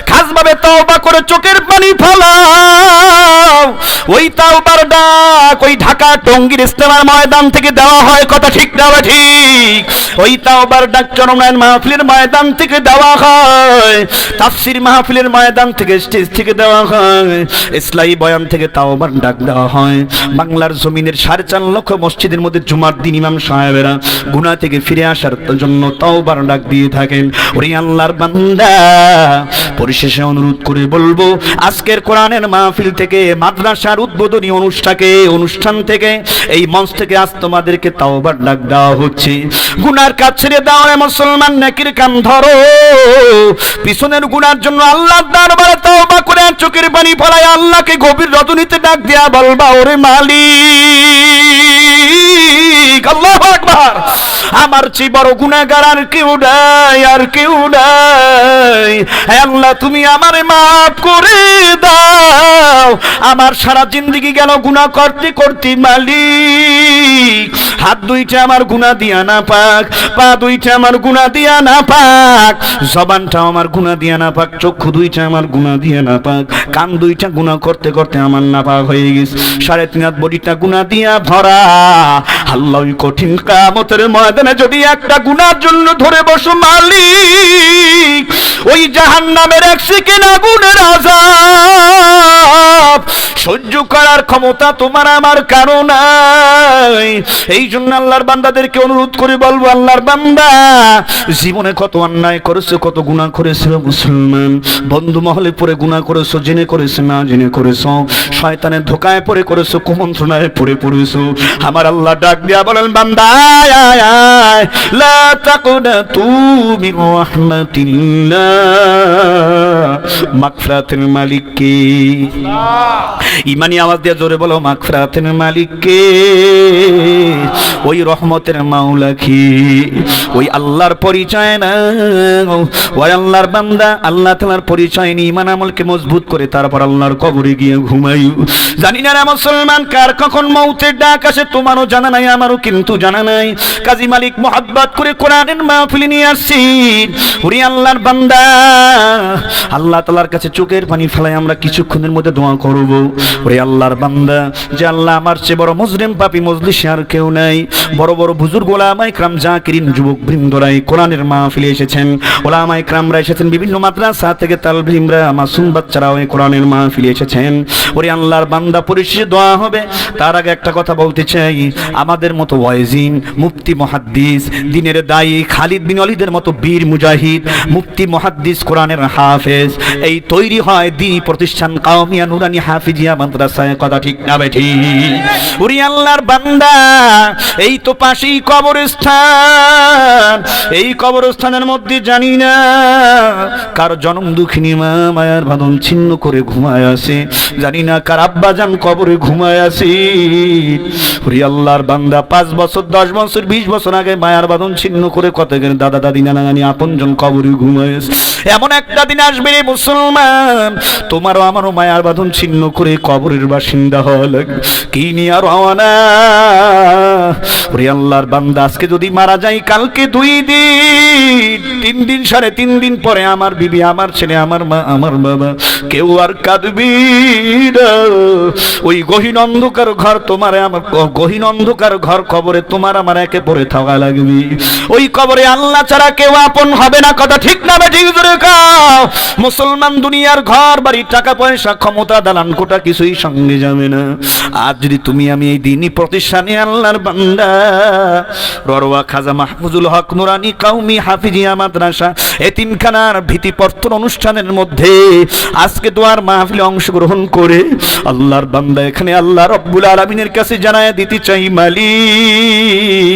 খাসভাবে তাওবা করে চোখের পানি ফেলাও। ওই তাওবার ডাক ওই ঢাকা টঙ্গীর ইস্তেমার ময়দান থেকে দেওয়া হয়, কথা ঠিক না ঠিক? ওই তাওবার ডাক চরমনায়ন মাহফিলের ময়দান থেকে দেওয়া হয়, তাফসীর মাহফিলের ময়দান থেকে, স্টেজ থেকে দেওয়া হয়, ইসলামী বয়ান থেকে তাওবার ডাক দেওয়া হয়। বাংলার জমিনের 4.5 লক্ষ মসজিদের মধ্যে জুমার দিন ইমাম সাহেবেরা গুনাহ থেকে ফিরে আসার জন্য তাওবার ডাক দিয়ে থাকেন। ওরে আল্লাহর বান্দা, পরিশেষে অনুরোধ করে বলবো, আজকের কোরআনের মাহফিল থেকে, মাদ্রাসার উদ্বোধনী অনুষ্ঠান থেকে, এই মঞ্চ থেকে আজ তোমাদেরকে তাওবার ডাক দেওয়া হচ্ছে। গুনার কাজ ছেড়ে দাও রে মুসলমান, নেকির কাম ধরো। পিছনের গুনার জন্য আল্লাহর দরবারে তওবা করে চোখের পানি ফেলায় আল্লাহকে গভীর রজনীতে ডাক দেয়া বলবা, ওরে মালিক, আল্লাহু আকবার, আমার চেয়ে বড় গুনাহগার আর কেউ নাই, আর কেউ নাই। হে আল্লাহ, তুমি আমারে মাফ করে দাও। আমার সারা জিন্দেগি গেল গুনাহ করতে করতে, মালিক, হাত দুইটা আমার গুনাহ দিয়া না পাক, পা দুইটা আমার গুনাহ দিয়া না পাক, জবানটা আমার গুনাহ দিয়া না পাক, চক্ষু দুইটা আমার গুনাহ দিয়া না পাক, কান দুইটা গুনাহ করতে করতে আমার না পাক হয়ে গেছে, 3.5 হাত বডিটা গুনাহ দিয়া ভরা। আল্লাহ, ওই কঠিন কিয়ামতের ময়দানে যদি একটা গুনার জন্য ধরে বসো মালিক, ওই জাহান্নামের 1 সেকেন্ড আগুনের আযাব সহ্য করার ক্ষমতা তোমার আমার কারো নাই। এই জন্য আল্লাহর বান্দাদেরকে অনুরোধ করে বলবো, আল্লাহর বান্দা, জীবনে কত অন্যায় করেছো, কত গুনাহ করেছো মুসলমান, বন্ধু মহলে পড়ে গুনাহ করেছো, জেনে করেছো না জেনে করেছো, শয়তানের ধোকায় পড়ে করেছো, কুমন্ত্রণায় পড়ে পড়েছো। আমার আল্লাহ ডাক দিয়া বলেন, বান্দা আয় আয় আয়, লা তাকুনাতু মির রাহমাতিল্লাহ, মাগফিরাতের মালিক কে? ইমানি আওয়াজ দিয়ে জোরে বলো, মাগফিরাতের মালিক কে? ওই রহমতের মাওলা কি? ওই আল্লাহর পরিচয় না? ওই আল্লাহর বান্দা, আল্লাহ তাআলার পরিচয় নিয়ে ঈমান আমলকে মজবুত করে তারপর আল্লাহর কবরে গিয়ে ঘুমাইও। জানি না রে মুসলমান, কার কখন মৌতের ডাক আসে তোমারও জানা নাই, আমারও কিন্তু জানা নাই। কাজী মালিক মোহাব্বত করে কোরআনের মাহফিল নিয়ে আসছি। ওরে আল্লাহর বান্দা, আল্লাহ তাআলার কাছে চোখের পানি ফেলাই আমরা কিছুক্ষণের মধ্যে দোয়া করব। ওরে আল্লাহর বান্দা, যে আল্লাহ আমার চেয়ে বড় মুজরিম পাপী মজলিসে আর কেউ নাই। বড় বড় বুজুর্গ ওলামায়ে ইকরাম জাকিরিন যুবক বৃন্দরাই কোরআনের মাহফিলে এসেছেন, ওলামায়ে ইকরামরা এসেছেন, বিভিন্ন মাদ্রাসা থেকে তালবিমরা মাসুম বাচ্চারাও এই কোরআনের মাহফিলে এসেছেন। ওরে আল্লাহর বান্দা, পরিশেষে দোয়া হবে। তার আগে একটা কথা বলতে চাই, আমাদের মতো ওয়াইজিন, মুফতি মুহাদ্দিস, দিনের দায়ী খালিদ বিন ওয়ালিদের মতো বীর মুজাহিদ, মুফতি মুহাদ্দিস, কোরআনের হাফেজ, এই তৈরি হয় দ্বীনি প্রতিষ্ঠান কাওমিয়া নুরানি হাফিজিয়া মাদ্রাসায়। কথা ঠিক না বেঠি? ওরে আল্লাহর বান্দা, এই তো পাশেই কবরস্থান। এই কবরস্থানের মধ্যে জানি না কার জনম দুঃখিনী মা মায়ার বাঁধন ছিন্ন করে ঘুমায় আছে, জানি না কার আব্বাজান কবরে ঘুমায় আছে। ওরে আল্লাহর বান্দা, 5 বছর 10 বছর 20 বছর আগে মায়ার বাঁধন ছিন্ন করে কতজন দাদা দাদি নানা নানি আপনজন কবরে ঘুমায় আছে। এমন একটা দিন আসবে রে মুসলমান, তোমারও আমারও মায়ার বাঁধন ছিন্ন করে কবরের বাসিন্দা হওয়া লাগবে। কি নিয়ে রওনা? ওরে আল্লাহর বান্দা, আজকে যদি মারা যাই, কালকে 2 দিন 3 দিন 3.5 দিন পরে আমার বিবি, আমার ছেলে, আমার মা, আমার বাবা, কেউ আর কাঁদবি না। ওই গহীন অন্ধকার ঘর তোমার আমার, গহীন অন্ধকার ঘর কবরে তোমার আমার একে পরে থাকা লাগবে। ওই কবরে আল্লাহ ছাড়া কেউ আপন হবে না। কথা ঠিক না ঠিক জোরে কাও। মুসলমান দুনিয়ার ঘর বাড়ি, টাকা পয়সা, ক্ষমতা, দালান কোটা কিছুই সঙ্গে যাবে না। আর যদি তুমি আমি এই দ্বীনি প্রতিষ্ঠানে আল্লাহর বান্দা ররওয়া খাজা মাহফুজুল হক নুরানি কাওমি হাফিজিয়া মাদ্রাসা এতিমখানার ভীতিপত্র অনুষ্ঠানের মধ্যে আজকে দোয়ার মাহফিলে অংশগ্রহণ করে আল্লাহর বান্দা এখানে আল্লাহ রব্বুল আলামিনের কাছে জানায় দিতে চাই, মালিক